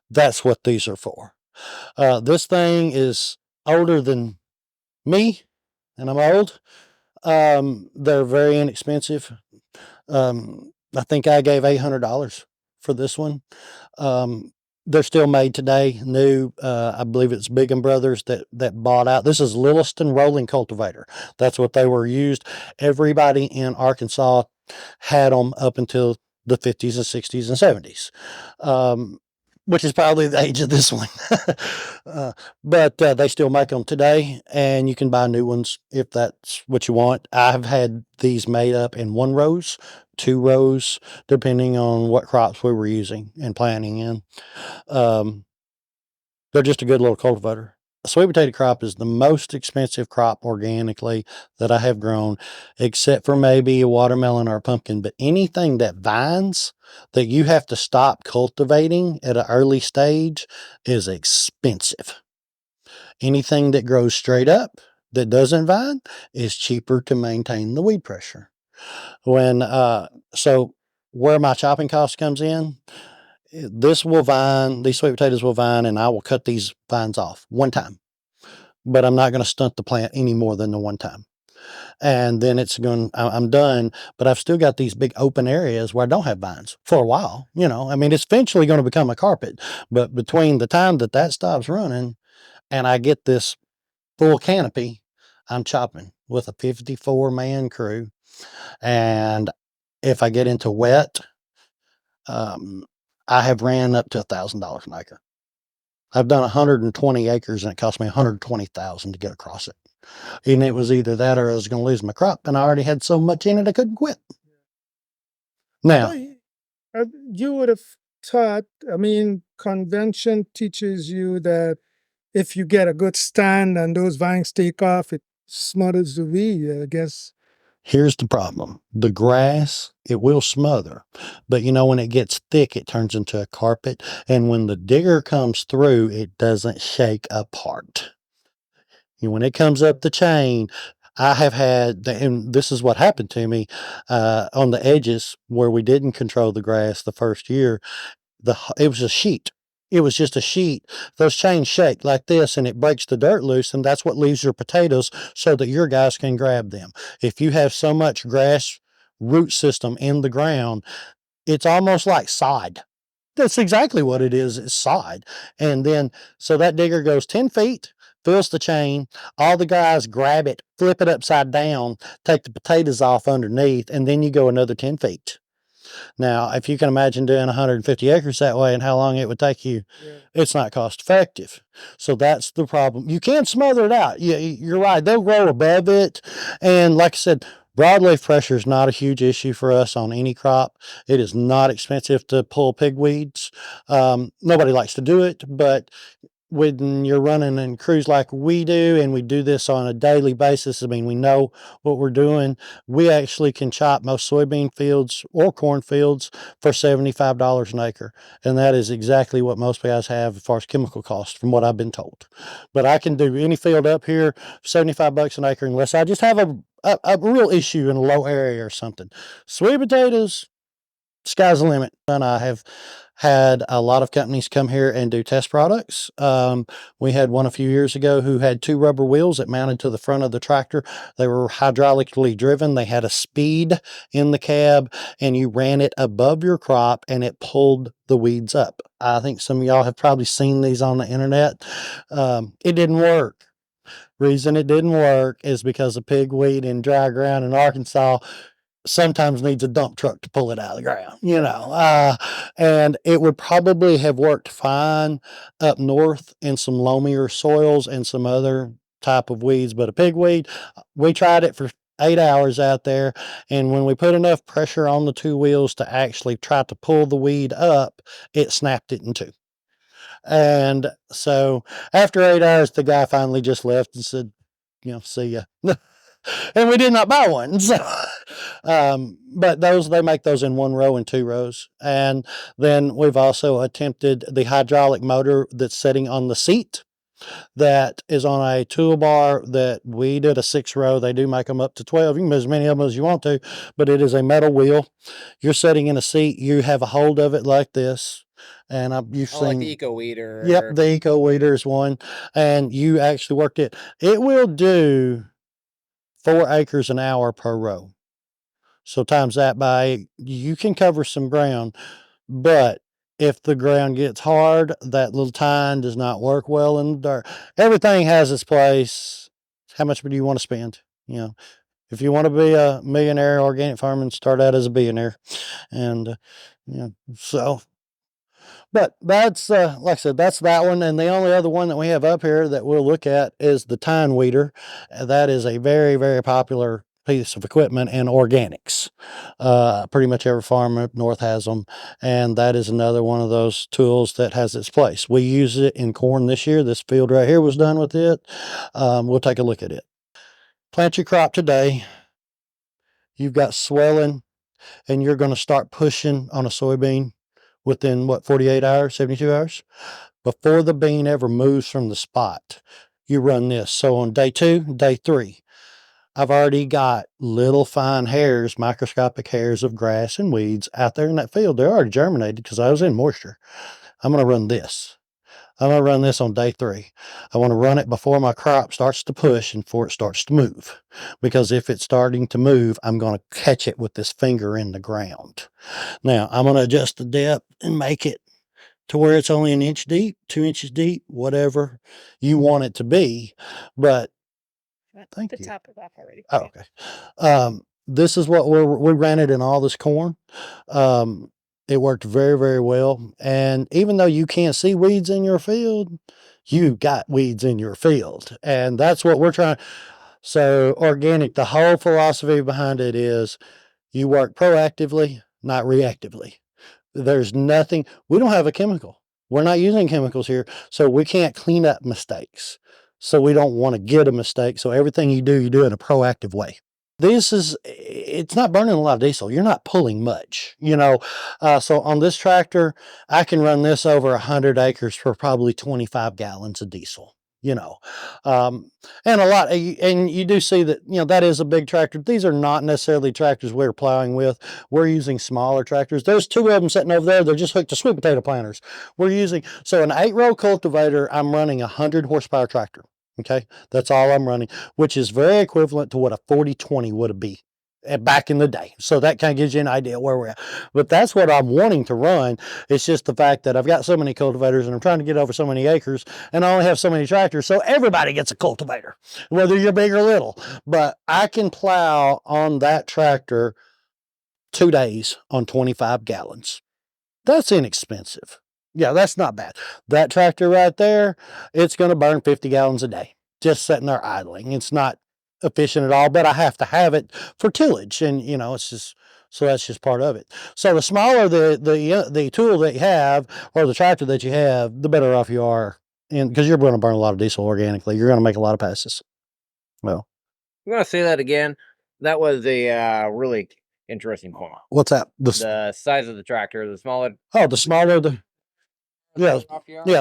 That's what these are for. This thing is older than me, and I'm old. They're very inexpensive. I think I gave $800 for this one. They're still made today, new. I believe it's Bigham Brothers that bought out. This is Lilliston Rolling Cultivator. That's what they were used. Everybody in Arkansas had them up until the 50s and 60s and 70s. Which is probably the age of this one. But they still make them today, and you can buy new ones if that's what you want. I've had these made up in 1 rows, 2 rows, depending on what crops we were using and planting in. They're just a good little cultivator. A sweet potato crop is the most expensive crop organically that I have grown, except for maybe a watermelon or a pumpkin. But anything that vines that you have to stop cultivating at an early stage is expensive. Anything that grows straight up that doesn't vine is cheaper to maintain the weed pressure. So where my chopping cost comes in, these sweet potatoes will vine, and I will cut these vines off one time. But I'm not going to stunt the plant any more than the one time. And then I'm done, but I've still got these big open areas where I don't have vines for a while. I mean, it's eventually going to become a carpet, but between the time that stops running and I get this full canopy, I'm chopping with a 54-man crew. And if I get into wet, I have ran up to $1,000 an acre. I've done 120 acres and it cost me $120,000 to get across it. And it was either that or I was going to lose my crop. And I already had so much in it, I couldn't quit. Now, You would have thought, I mean, convention teaches you that if you get a good stand and those vines take off, it smothers the weed, I guess. here's the problem. The grass, it will smother. But when it gets thick, it turns into a carpet. And when the digger comes through, it doesn't shake apart. When it comes up the chain, I have had, and this is what happened to me on the edges where we didn't control the grass the first year. It was a sheet. It was just a sheet. Those chains shake like this and it breaks the dirt loose, and that's what leaves your potatoes so that your guys can grab them. If you have so much grass root system in the ground, it's almost like sod. That's exactly what it is. It's sod. And then, so that digger goes 10 feet, fills the chain. All the guys grab it, flip it upside down, take the potatoes off underneath, and then you go another 10 feet. Now, if you can imagine doing 150 acres that way and how long it would take you, it's not cost effective. So that's the problem. You can smother it out. You're right. They'll grow above it. And like I said, broadleaf pressure is not a huge issue for us on any crop. It is not expensive to pull pigweeds. Nobody likes to do it, but when you're running in crews like we do, and we do this on a daily basis, I mean, we know what we're doing. We actually can chop most soybean fields or corn fields for $75 an acre. And that is exactly what most guys have as far as chemical costs, from what I've been told. But I can do any field up here, $75 an acre, unless I just have a real issue in a low area or something. Sweet potatoes, sky's the limit. And I have had a lot of companies come here and do test products. We had one a few years ago who had 2 rubber wheels that mounted to the front of the tractor. They were hydraulically driven. They had a speed in the cab, and you ran it above your crop and it pulled the weeds up. I think some of y'all have probably seen these on the internet. It didn't work. Reason it didn't work is because of pigweed in dry ground in Arkansas sometimes needs a dump truck to pull it out of the ground, and it would probably have worked fine up north in some loamier soils and some other type of weeds, but a pigweed, we tried it for 8 hours out there, and when we put enough pressure on the 2 wheels to actually try to pull the weed up, it snapped it in 2. And so after 8 hours, the guy finally just left and said, see ya. And we did not buy one. So, but they make those in 1 row and 2 rows. And then we've also attempted the hydraulic motor that's sitting on the seat that is on a toolbar that we did a 6 row. They do make them up to 12. You can put as many of them as you want to, but it is a metal wheel. You're sitting in a seat. You have a hold of it like this. And you've seen like the Eco Weeder. Yep, the Eco Weeder is one. And you actually worked it. It will do 4 acres an hour per row. So times that by, you can cover some ground, but if the ground gets hard, that little tine does not work well in the dirt. Everything has its place. How much do you want to spend? If you want to be a millionaire organic farming, start out as a billionaire. And, so, but that's, like I said, that's that one. And the only other one that we have up here that we'll look at is the tine weeder. That is a very, very popular piece of equipment in organics. Pretty much every farm up north has them. And that is another one of those tools that has its place. We use it in corn this year. This field right here was done with it. We'll take a look at it. Plant your crop today. You've got swelling, and you're going to start pushing on a soybean within 48 hours, 72 hours? Before the bean ever moves from the spot, you run this. So on day 2, day 3, I've already got little fine hairs, microscopic hairs of grass and weeds out there in that field. They're already germinated because I was in moisture. I'm going to run this. I'm going to run this on day 3. I want to run it before my crop starts to push and before it starts to move. Because if it's starting to move, I'm going to catch it with this finger in the ground. Now, I'm going to adjust the depth and make it to where it's only 1 inch deep, 2 inches deep, whatever you want it to be. But thank you. The top is off already. Oh, okay. This is what we ran it in all this corn. It worked very, very well. And even though you can't see weeds in your field, you got weeds in your field. And that's what we're trying. So organic, the whole philosophy behind it is you work proactively, not reactively. There's nothing, we don't have a chemical. We're not using chemicals here, so we can't clean up mistakes. So we don't want to get a mistake. So everything you do in a proactive way. It's not burning a lot of diesel. You're not pulling much, So on this tractor, I can run this over 100 acres for probably 25 gallons of diesel, you know. And a lot, and you do see that, that is a big tractor. These are not necessarily tractors we're plowing with. We're using smaller tractors. There's two of them sitting over there. They're just hooked to sweet potato planters. So an 8-row cultivator, I'm running a 100 horsepower tractor. Okay, that's all I'm running, which is very equivalent to what a 4020 would be back in the day. So that kind of gives you an idea where we're at. But that's what I'm wanting to run. It's just the fact that I've got so many cultivators and I'm trying to get over so many acres and I only have so many tractors. So everybody gets a cultivator, whether you're big or little. But I can plow on that tractor 2 days on 25 gallons. That's inexpensive. Yeah, that's not bad. That tractor right there, it's going to burn 50 gallons a day, just sitting there idling. It's not efficient at all, but I have to have it for tillage. And, it's just, so that's just part of it. So the smaller the tool that you have, or the tractor that you have, the better off you are. And because you're going to burn a lot of diesel organically, you're going to make a lot of passes. Well, I'm gonna say that again. That was a really interesting point. what's that? The size of the tractor, the smaller. The smaller yeah,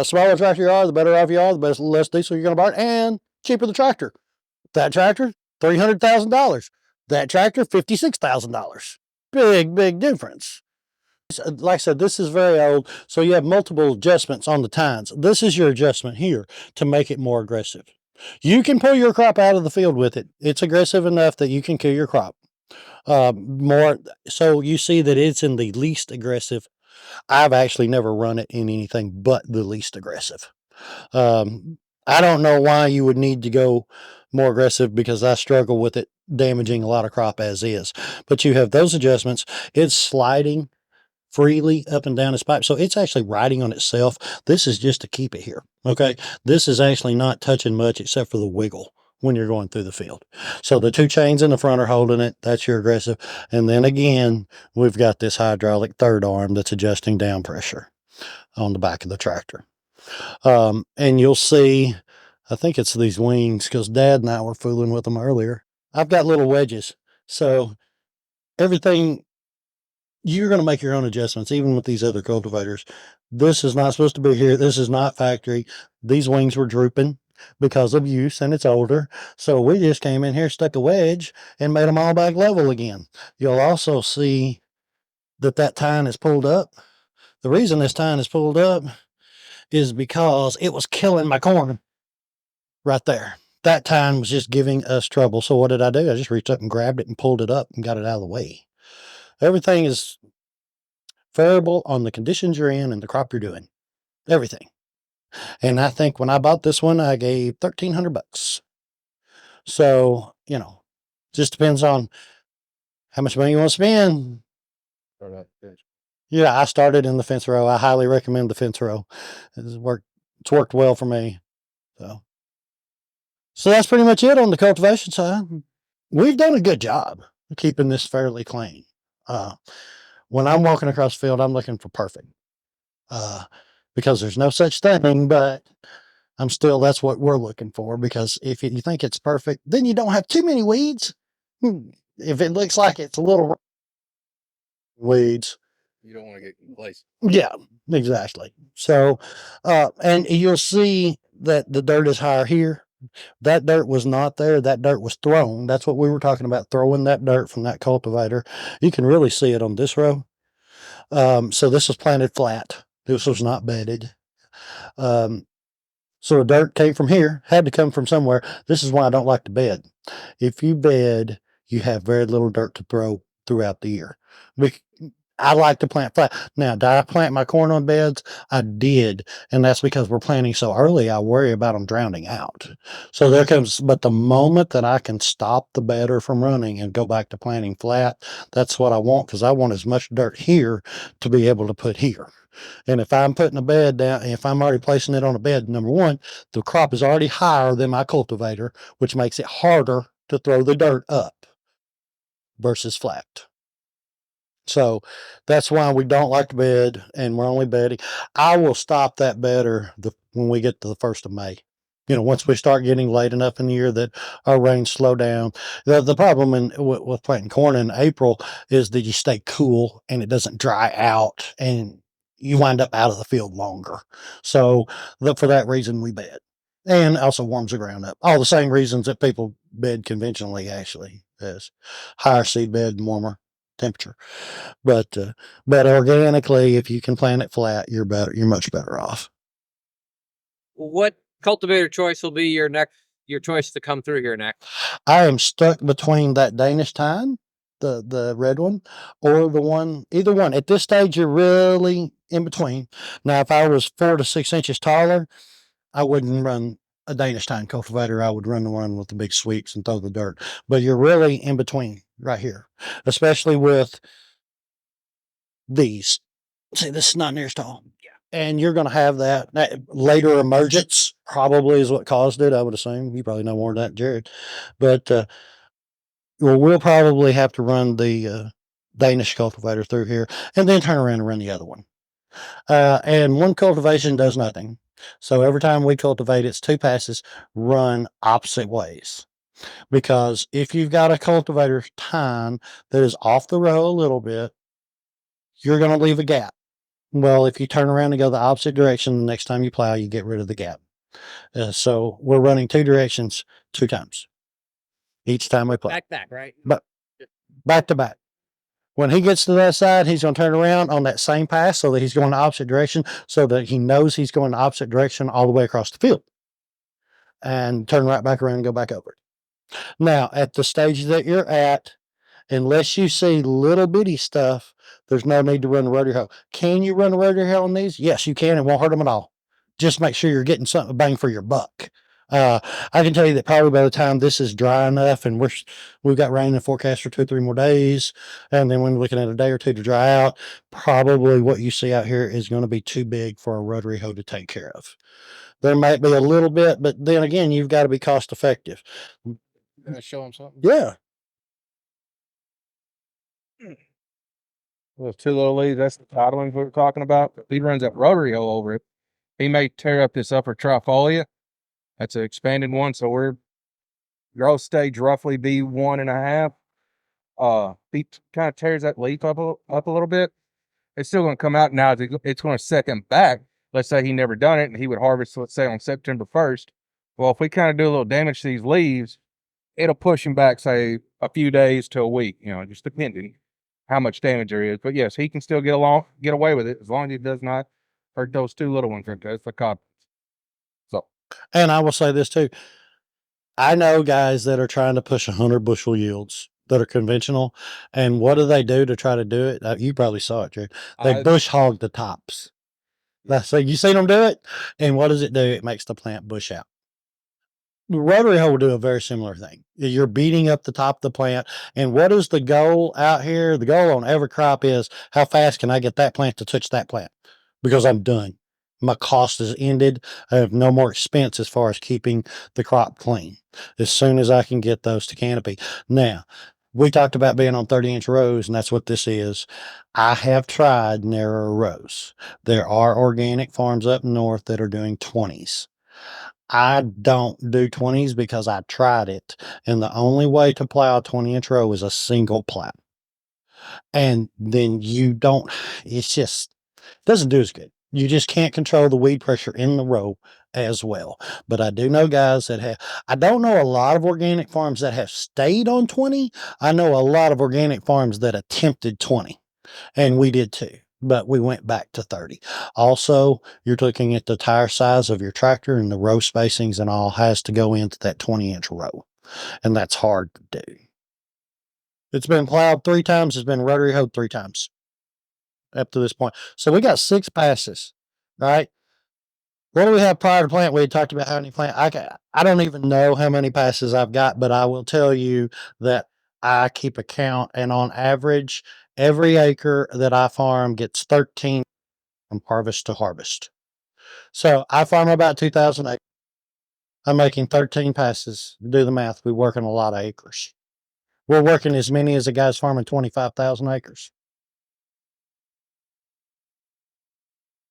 smaller tractor you are, the better off you are, the less diesel you're going to burn, and cheaper the tractor. That tractor, $300,000. That tractor, $56,000. Big difference. Like I said, this is very old, so you have multiple adjustments on the tines. This is your adjustment here to make it more aggressive. You can pull your crop out of the field with it. It's aggressive enough that you can kill your crop. More so you see that it's in the least aggressive. I've actually never run it in anything but the least aggressive. I don't know why you would need to go more aggressive, because I struggle with it damaging a lot of crop as is. But you have those adjustments. It's sliding freely up and down its pipe. So it's actually riding on itself. This is just to keep it here. Okay. This is actually not touching much except for the wiggle when you're going through the field. So the 2 chains in the front are holding it. That's your aggressive. And then again, we've got this hydraulic third arm that's adjusting down pressure on the back of the tractor. And you'll see, I think it's these wings, because Dad and I were fooling with them earlier. I've got little wedges. So everything, you're going to make your own adjustments, even with these other cultivators. This is not supposed to be here. This is not factory. These wings were drooping because of use, and it's older. So we just came in here, stuck a wedge, and made them all back level again. You'll also see that tine is pulled up. The reason this tine is pulled up is because it was killing my corn right there. That tine was just giving us trouble. So what did I do? I just reached up and grabbed it and pulled it up and got it out of the way. Everything is variable on the conditions you're in and the crop you're doing. Everything. And I think when I bought this one, I gave $1,300. So, just depends on how much money you want to spend. Yeah, I started in the fence row. I highly recommend the fence row. It's worked well for me. So that's pretty much it on the cultivation side. We've done a good job of keeping this fairly clean. When I'm walking across the field, I'm looking for perfect. Because there's no such thing, but that's what we're looking for, because if you think it's perfect, then you don't have too many weeds. If it looks like it's a little weeds, You don't want to get complacent. yeah, exactly. So, and you'll see that the dirt is higher here. That dirt was not there. That dirt was thrown. That's what we were talking about, throwing that dirt from that cultivator. You can really see it on this row. So this was planted flat. This was not bedded. So the dirt came from here, had to come from somewhere. This is why I don't like to bed. If you bed, you have very little dirt to throw throughout the year. I like to plant flat. Now, did I plant my corn on beds? I did. And that's because we're planting so early, I worry about them drowning out. So but the moment that I can stop the bedder from running and go back to planting flat, that's what I want, because I want as much dirt here to be able to put here. And if I'm putting a bed down, if I'm already placing it on a bed, number one, the crop is already higher than my cultivator, which makes it harder to throw the dirt up versus flat. So that's why we don't like to bed, and we're only bedding. I will stop that bedder when we get to the 1st of May. Once we start getting late enough in the year that our rains slow down. The problem with planting corn in April is that you stay cool and it doesn't dry out, and you wind up out of the field longer. So for that reason, we bed, and also warms the ground up. All the same reasons that people bed conventionally, actually, is higher seed bed and warmer temperature. But organically, if you can plant it flat, you're better. You're much better off. What cultivator choice will be your choice to come through here next? I am stuck between that Danish Tine, the red one, or the one, either one. At this stage, you're really in between. Now, if I was 4 to 6 inches taller, I wouldn't run a Danish Tine cultivator. I would run the one with the big sweeps and throw the dirt. But you're really in between right here, especially with these. See, this is not near as tall. Yeah. And you're going to have that later emergence probably is what caused it, I would assume. You probably know more than that, Jared. But we'll probably have to run the Danish cultivator through here and then turn around and run the other one. And one cultivation does nothing. So every time we cultivate, it's 2 passes run opposite ways. Because if you've got a cultivator tine that is off the row a little bit, you're going to leave a gap. Well, if you turn around and go the opposite direction, the next time you plow, you get rid of the gap. So we're running 2 directions 2 times each time we plow. Back, right? But back to back. When he gets to that side, he's going to turn around on that same pass so that he's going the opposite direction, so that he knows he's going the opposite direction all the way across the field, and turn right back around and go back over it. Now, at the stage that you're at, unless you see little bitty stuff, there's no need to run a rotary hoe. Can you run a rotary hoe on these? Yes, you can. It won't hurt them at all. Just make sure you're getting something bang for your buck. I can tell you that probably by the time this is dry enough, and we've got rain in the forecast for 2 or 3 more days, and then when we're looking at a day or 2 to dry out, probably what you see out here is going to be too big for a rotary hoe to take care of. There might be a little bit, but then again, you've got to be cost effective. Can I show him something? Yeah. Those 2 little leaves, that's the titling we were talking about. If he runs that rotary hoe over it, he may tear up this upper trifolia. That's an expanded one, so we're growth stage roughly be 1.5. He kind of tears that leaf up a little bit. It's still going to come out now. It's going to set him back. Let's say he never done it and he would harvest, let's say on September 1st. Well, if we kind of do a little damage to these leaves, it'll push him back, say a few days to a week, just depending how much damage there is. But yes, he can still get away with it as long as he does not hurt those 2 little ones. That's the cod. So, and I will say this too. I know guys that are trying to push 100 bushel yields that are conventional, and what do they do to try to do it? You probably saw it, Jared. They bush hog the tops. So you seen them do it, and what does it do? It makes the plant bush out. The rotary hoe will do a very similar thing. You're beating up the top of the plant. And what is the goal out here? The goal on every crop is how fast can I get that plant to touch that plant? Because I'm done. My cost is ended. I have no more expense as far as keeping the crop clean. As soon as I can get those to canopy. Now, we talked about being on 30-inch rows, and that's what this is. I have tried narrower rows. There are organic farms up north that are doing 20s. I don't do 20s because I tried it. And the only way to plow a 20-inch row is a single plow. And then it's just, doesn't do as good. You just can't control the weed pressure in the row as well. But I do know guys I don't know a lot of organic farms that have stayed on 20. I know a lot of organic farms that attempted 20, and we did too. But we went back to 30. Also, you're looking at the tire size of your tractor, and the row spacings and all has to go into that 20-inch row. And that's hard to do. It's been plowed 3 times. It's been rotary hoed 3 times up to this point. So we got 6 passes, right? What do we have prior to plant? We had talked about how many plant. I don't even know how many passes I've got, but I will tell you that I keep a count, and on average, every acre that I farm gets 13 from harvest to harvest. So I farm about 2,000 acres. I'm making 13 passes. Do the math. We're working a lot of acres. We're working as many as the guys farming 25,000 acres.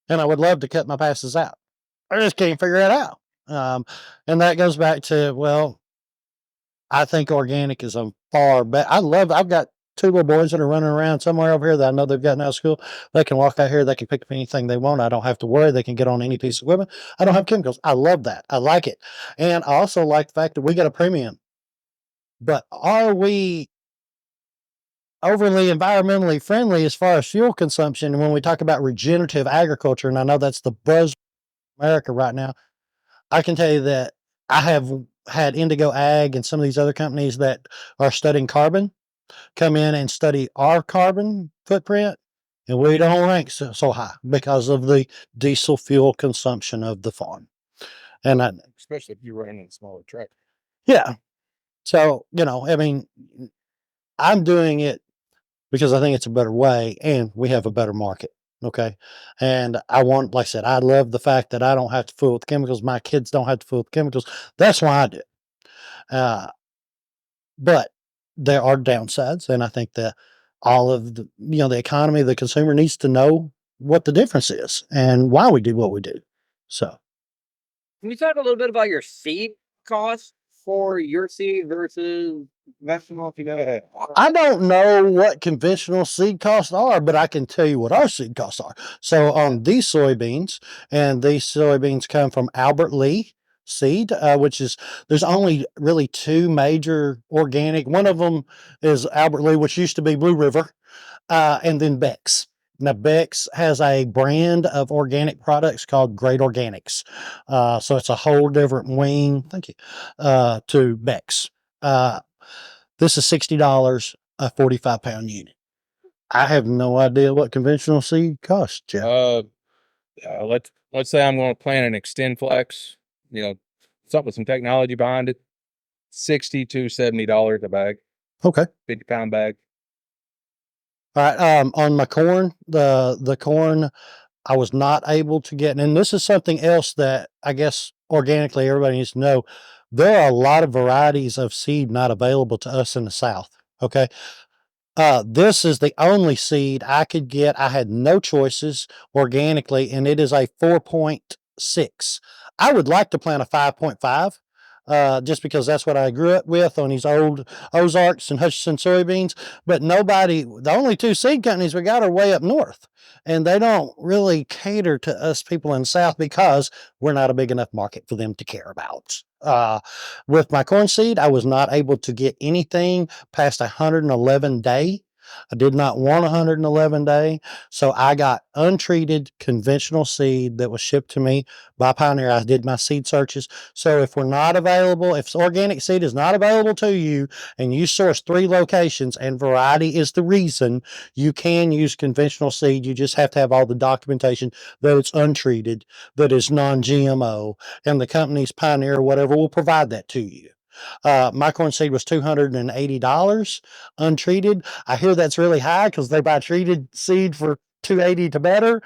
And I would love to cut my passes out. I just can't figure it out. And that goes back to, well, I think organic is a far better. I've got two little boys that are running around somewhere over here that I know they've gotten out of school. They can walk out here. They can pick up anything they want. I don't have to worry. They can get on any piece of equipment. I don't have chemicals. I love that. I like it. And I also like the fact that we get a premium. But are we overly environmentally friendly as far as fuel consumption? And when we talk about regenerative agriculture, and I know that's the buzz in America right now, I can tell you that I have had Indigo Ag and some of these other companies that are studying carbon come in and study our carbon footprint, and we don't rank so high because of the diesel fuel consumption of the farm. And Especially if you're running a smaller tractor. yeah, so I mean, I'm doing it because I think it's a better way, and we have a better market. Okay. And like I said, I love the fact that I don't have to fool with chemicals. My kids don't have to fool with chemicals. That's why I do it. But there are downsides. And I think that all of the economy, the consumer needs to know what the difference is and why we do what we do. So, Can you talk a little bit about your seed costs for your seed versus conventional? If you know, I don't know what conventional seed costs are, but I can tell you what our seed costs are. So on these soybeans, and these soybeans come from Albert Lee seed, which is, there's only really two major organic. One of them is Albert Lee, which used to be Blue River, and then Beck's. Now, Beck's has a brand of organic products called Great Organics. So it's a whole different wing, thank you, to Beck's. This is $60 a 45-pound unit. I have no idea what conventional seed costs, Jeff. Let's say I'm going to plant an extend flex, something with some technology behind it. $60 to $70 a bag, Okay. 50-pound bag. All right. On my corn, the corn I was not able to get, and this is something else that I guess organically everybody needs to know. There are a lot of varieties of seed not available to us in the South. Okay. This is the only seed I could get. I had no choices organically, and it is a 4.6. I would like to plant a 5.5, just because that's what I grew up with on these old Ozarks and Hutchinson soybeans. But the only two seed companies we got are way up north, and they don't really cater to us people in the South because we're not a big enough market for them to care about. With my corn seed, I was not able to get anything past 111 day. I did not want 111 day. So I got untreated conventional seed that was shipped to me by Pioneer. I did my seed searches. So if organic seed is not available to you and you source 3 locations and variety is the reason, you can use conventional seed. You just have to have all the documentation that it's untreated, that it's non-GMO, and the company's Pioneer or whatever will provide that to you. My corn seed was $280 untreated. I hear that's really high because they buy treated seed for $280 to better.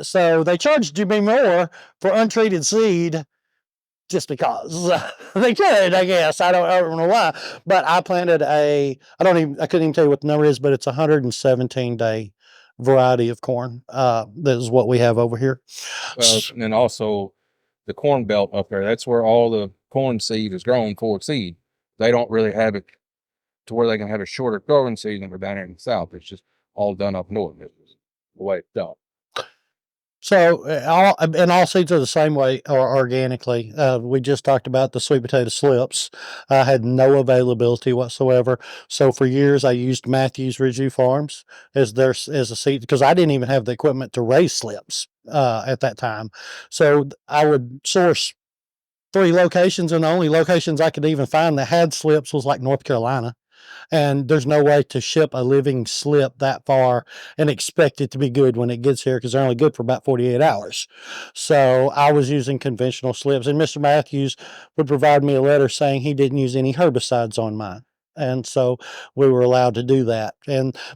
So they charged me more for untreated seed just because they could, I guess. I don't know why. But I planted I couldn't even tell you what the number is, but it's 117 day variety of corn. That is what we have over here. Well, and then also the corn belt up there, that's where all the corn seed is grown for seed. They don't really have it to where they can have a shorter growing season for down here in the South. It's just all done up north. It's the way it's done. So all seeds are the same way or organically. We just talked about the sweet potato slips. I had no availability whatsoever. So for years I used Matthews Ridgeview Farms as a seed because I didn't even have the equipment to raise slips at that time. So I would source 3 locations, and the only locations I could even find that had slips was like North Carolina. And there's no way to ship a living slip that far and expect it to be good when it gets here because they're only good for about 48 hours. So I was using conventional slips, and Mr. Matthews would provide me a letter saying he didn't use any herbicides on mine. And so we were allowed to do that.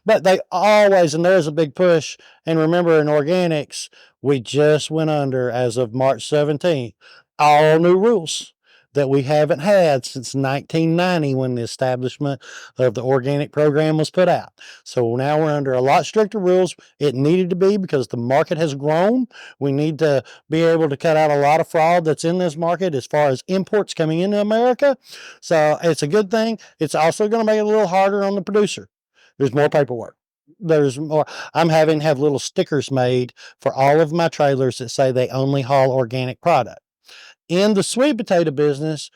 But they always, and there's a big push. And remember, in organics, we just went under, as of March 17th, all new rules that we haven't had since 1990, when the establishment of the organic program was put out. So now we're under a lot stricter rules. It needed to be, because the market has grown. We need to be able to cut out a lot of fraud that's in this market as far as imports coming into America. So it's a good thing. It's also going to make it a little harder on the producer. There's more paperwork. There's more. I'm having to have little stickers made for all of my trailers that say they only haul organic product. In the sweet potato business,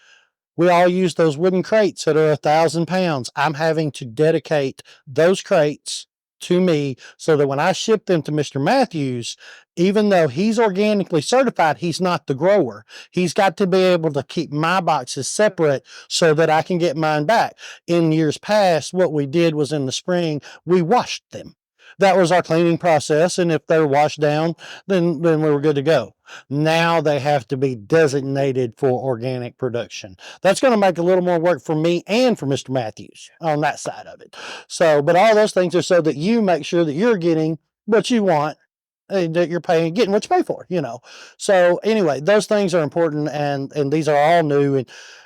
we all use those wooden crates that are 1,000 pounds. I'm having to dedicate those crates to me, so that when I ship them to Mr. Matthews, even though he's organically certified, he's not the grower. He's got to be able to keep my boxes separate so that I can get mine back. In years past, what we did was, in the spring, we washed them. That was our cleaning process. And if they're washed down, then we were good to go. Now they have to be designated for organic production. That's going to make a little more work for me and for Mr. Matthews on that side of it. So, but all those things are so that you make sure that you're getting what you want, that you're getting what you pay for, So anyway, those things are important, and these are all new.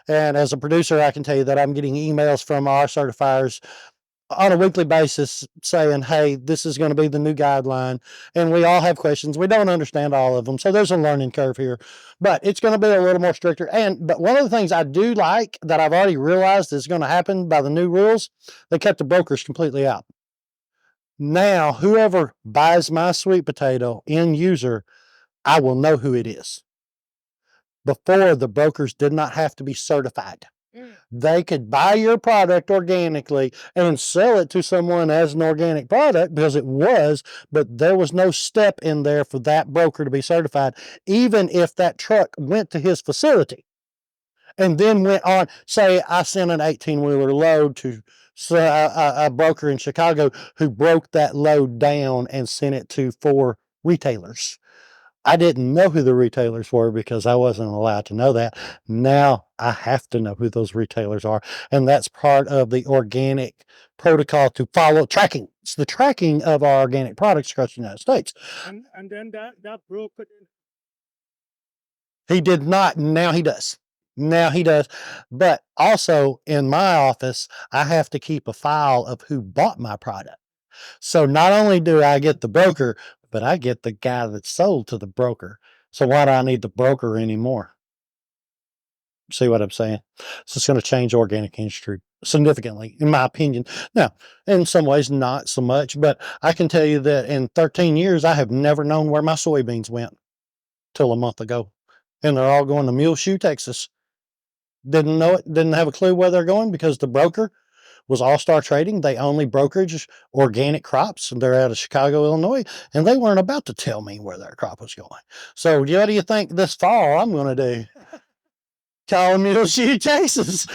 And as a producer, I can tell you that I'm getting emails from our certifiers on a weekly basis saying, hey, this is going to be the new guideline. And we all have questions. We don't understand all of them. So there's a learning curve here, but it's going to be a little more stricter. But one of the things I do like that I've already realized is going to happen by the new rules, they kept the brokers completely out. Now, whoever buys my sweet potato, end user, I will know who it is. Before, the brokers did not have to be certified. They could buy your product organically and sell it to someone as an organic product, because it was, but there was no step in there for that broker to be certified, even if that truck went to his facility and then went on. Say I sent an 18-wheeler load to a broker in Chicago who broke that load down and sent it to 4 retailers. I didn't know who the retailers were because I wasn't allowed to know that. Now I have to know who those retailers are. And that's part of the organic protocol to follow tracking. It's the tracking of our organic products across the United States. And then that broker. He did not. Now he does. Now he does. But also in my office, I have to keep a file of who bought my product. So not only do I get the broker, but I get the guy that sold to the broker. So why do I need the broker anymore? See what I'm saying? So it's going to change organic industry significantly, in my opinion. Now, in some ways, not so much, but I can tell you that in 13 years, I have never known where my soybeans went till a month ago. And they're all going to Muleshoe, Texas. Didn't know it, didn't have a clue where they're going, because the broker was All Star Trading. They only brokerage organic crops, and they're out of Chicago, Illinois, and they weren't about to tell me where their crop was going. So what do you think this fall I'm going to do? Call Muleshoe, Texas,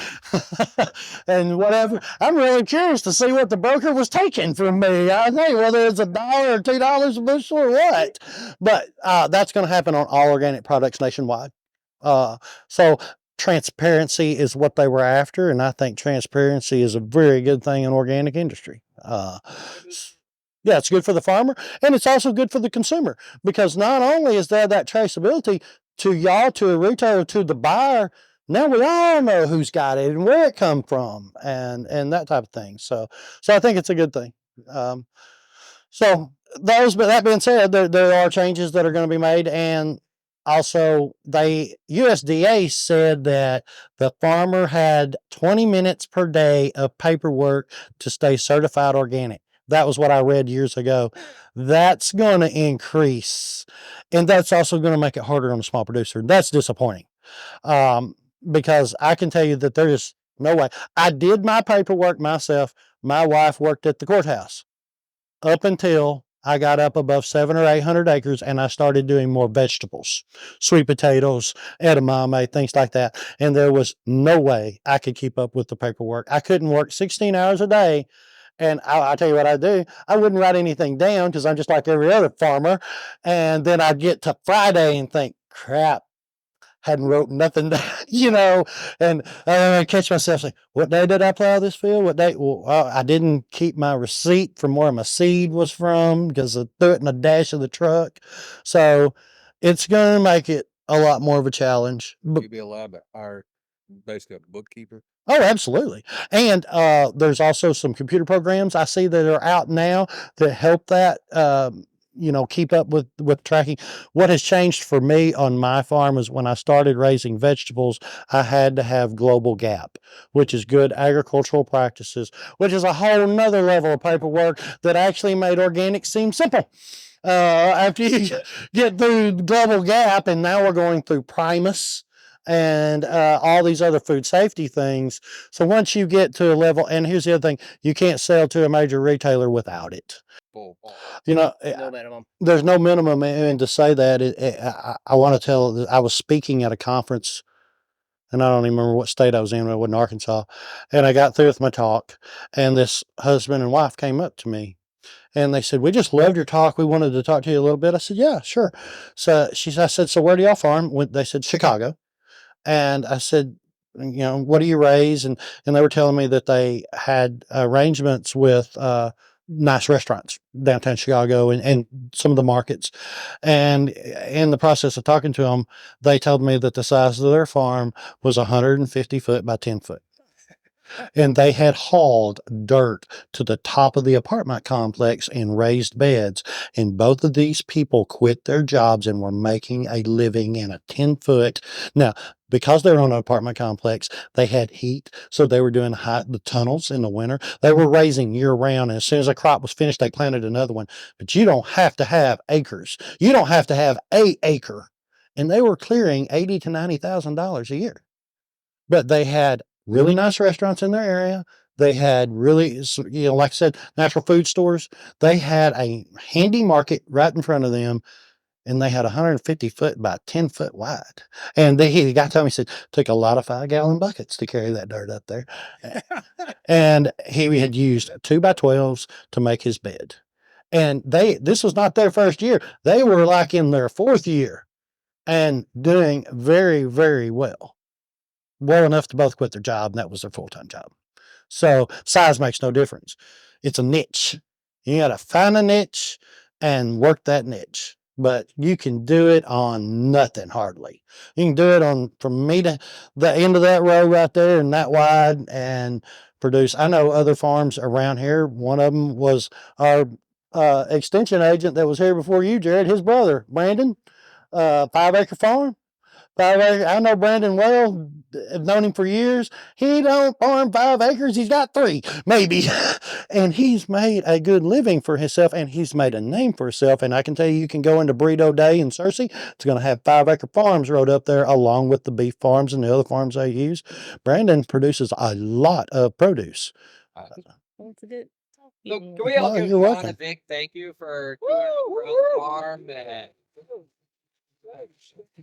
and whatever. I'm really curious to see what the broker was taking from me. I think whether it's $1 or $2 a bushel or what. But that's going to happen on all organic products nationwide. So transparency is what they were after, and I think transparency is a very good thing in organic industry. Yeah, it's good for the farmer, and it's also good for the consumer, because not only is there that traceability to y'all, to a retailer, to the buyer, now we all know who's got it and where it come from, and that type of thing. So I think it's a good thing. But that being said, there are changes that are going to be made, and also USDA said that the farmer had 20 minutes per day of paperwork to stay certified organic. That was what I read years ago. That's going to increase, and that's also going to make it harder on the small producer. That's disappointing, because I can tell you that there is no way. I did my paperwork myself. My wife worked at the courthouse up until I got up above 700 or 800 acres, and I started doing more vegetables, sweet potatoes, edamame, things like that. And there was no way I could keep up with the paperwork. I couldn't work 16 hours a day. And I'll tell you what I do. I wouldn't write anything down, because I'm just like every other farmer. And then I'd get to Friday and think, crap, hadn't wrote nothing down, and I catch myself saying, what day did I plow this field? What day? Well, I didn't keep my receipt from where my seed was from because I threw it in the dash of the truck. So it's going to make it a lot more of a challenge. But You'd be allowed to hire basically a bookkeeper. oh, absolutely. And there's also some computer programs I see that are out now that help that, keep up with tracking. What has changed for me on my farm is when I started raising vegetables, I had to have global gap, which is good agricultural practices, which is a whole nother level of paperwork that actually made organic seem simple. After you get through global gap, and now we're going through Primus and all these other food safety things. So once you get to a level, and here's the other thing, you can't sell to a major retailer without it. Full. No minimum. There's no minimum, and to say that, I want to tell. I was speaking at a conference, and I don't even remember what state I was in. I was in Arkansas, and I got through with my talk, and this husband and wife came up to me, and they said, "We just loved your talk. We wanted to talk to you a little bit." I said, "Yeah, sure." So I said, "So where do y'all farm?" They said, "Chicago." And I said, what do you raise? And they were telling me that they had arrangements with nice restaurants downtown Chicago and some of the markets. And in the process of talking to them, they told me that the size of their farm was 150 foot by 10 foot. And they had hauled dirt to the top of the apartment complex in raised beds. And both of these people quit their jobs and were making a living in a 10-foot. Now, because they're on an apartment complex, they had heat. So they were doing the tunnels in the winter. They were raising year round. And as soon as a crop was finished, they planted another one. But you don't have to have acres. You don't have to have 8 acre. And they were clearing $80,000 to $90,000 a year. But they had really nice restaurants in their area. They had really, like I said, natural food stores. They had a handy market right in front of them, and they had 150 foot by 10 foot wide. And the guy told me, he said, took a lot of 5-gallon buckets to carry that dirt up there. And he had used 2x12s to make his bed. And this was not their first year. They were like in their 4th year and doing very, very well. Well enough to both quit their job, and that was their full-time job. So size makes no difference. It's a niche. You got to find a niche and work that niche. But you can do it on nothing hardly. You can do it on from me to the end of that row right there and that wide and produce. I know other farms around here. One of them was our extension agent that was here before you, Jared, his brother, Brandon, 5-acre farm. I know Brandon well. I've known him for years. He don't farm 5 acres. He's got 3, maybe. And he's made a good living for himself, and he's made a name for himself. And I can tell you can go into Burrito Day in Searcy. It's going to have 5-acre farms rode up there along with the beef farms and the other farms they use. Brandon produces a lot of produce. Don't forget. So can we all give you're John welcome. a big thank you for doing the farm and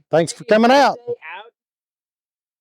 Thanks for coming out. out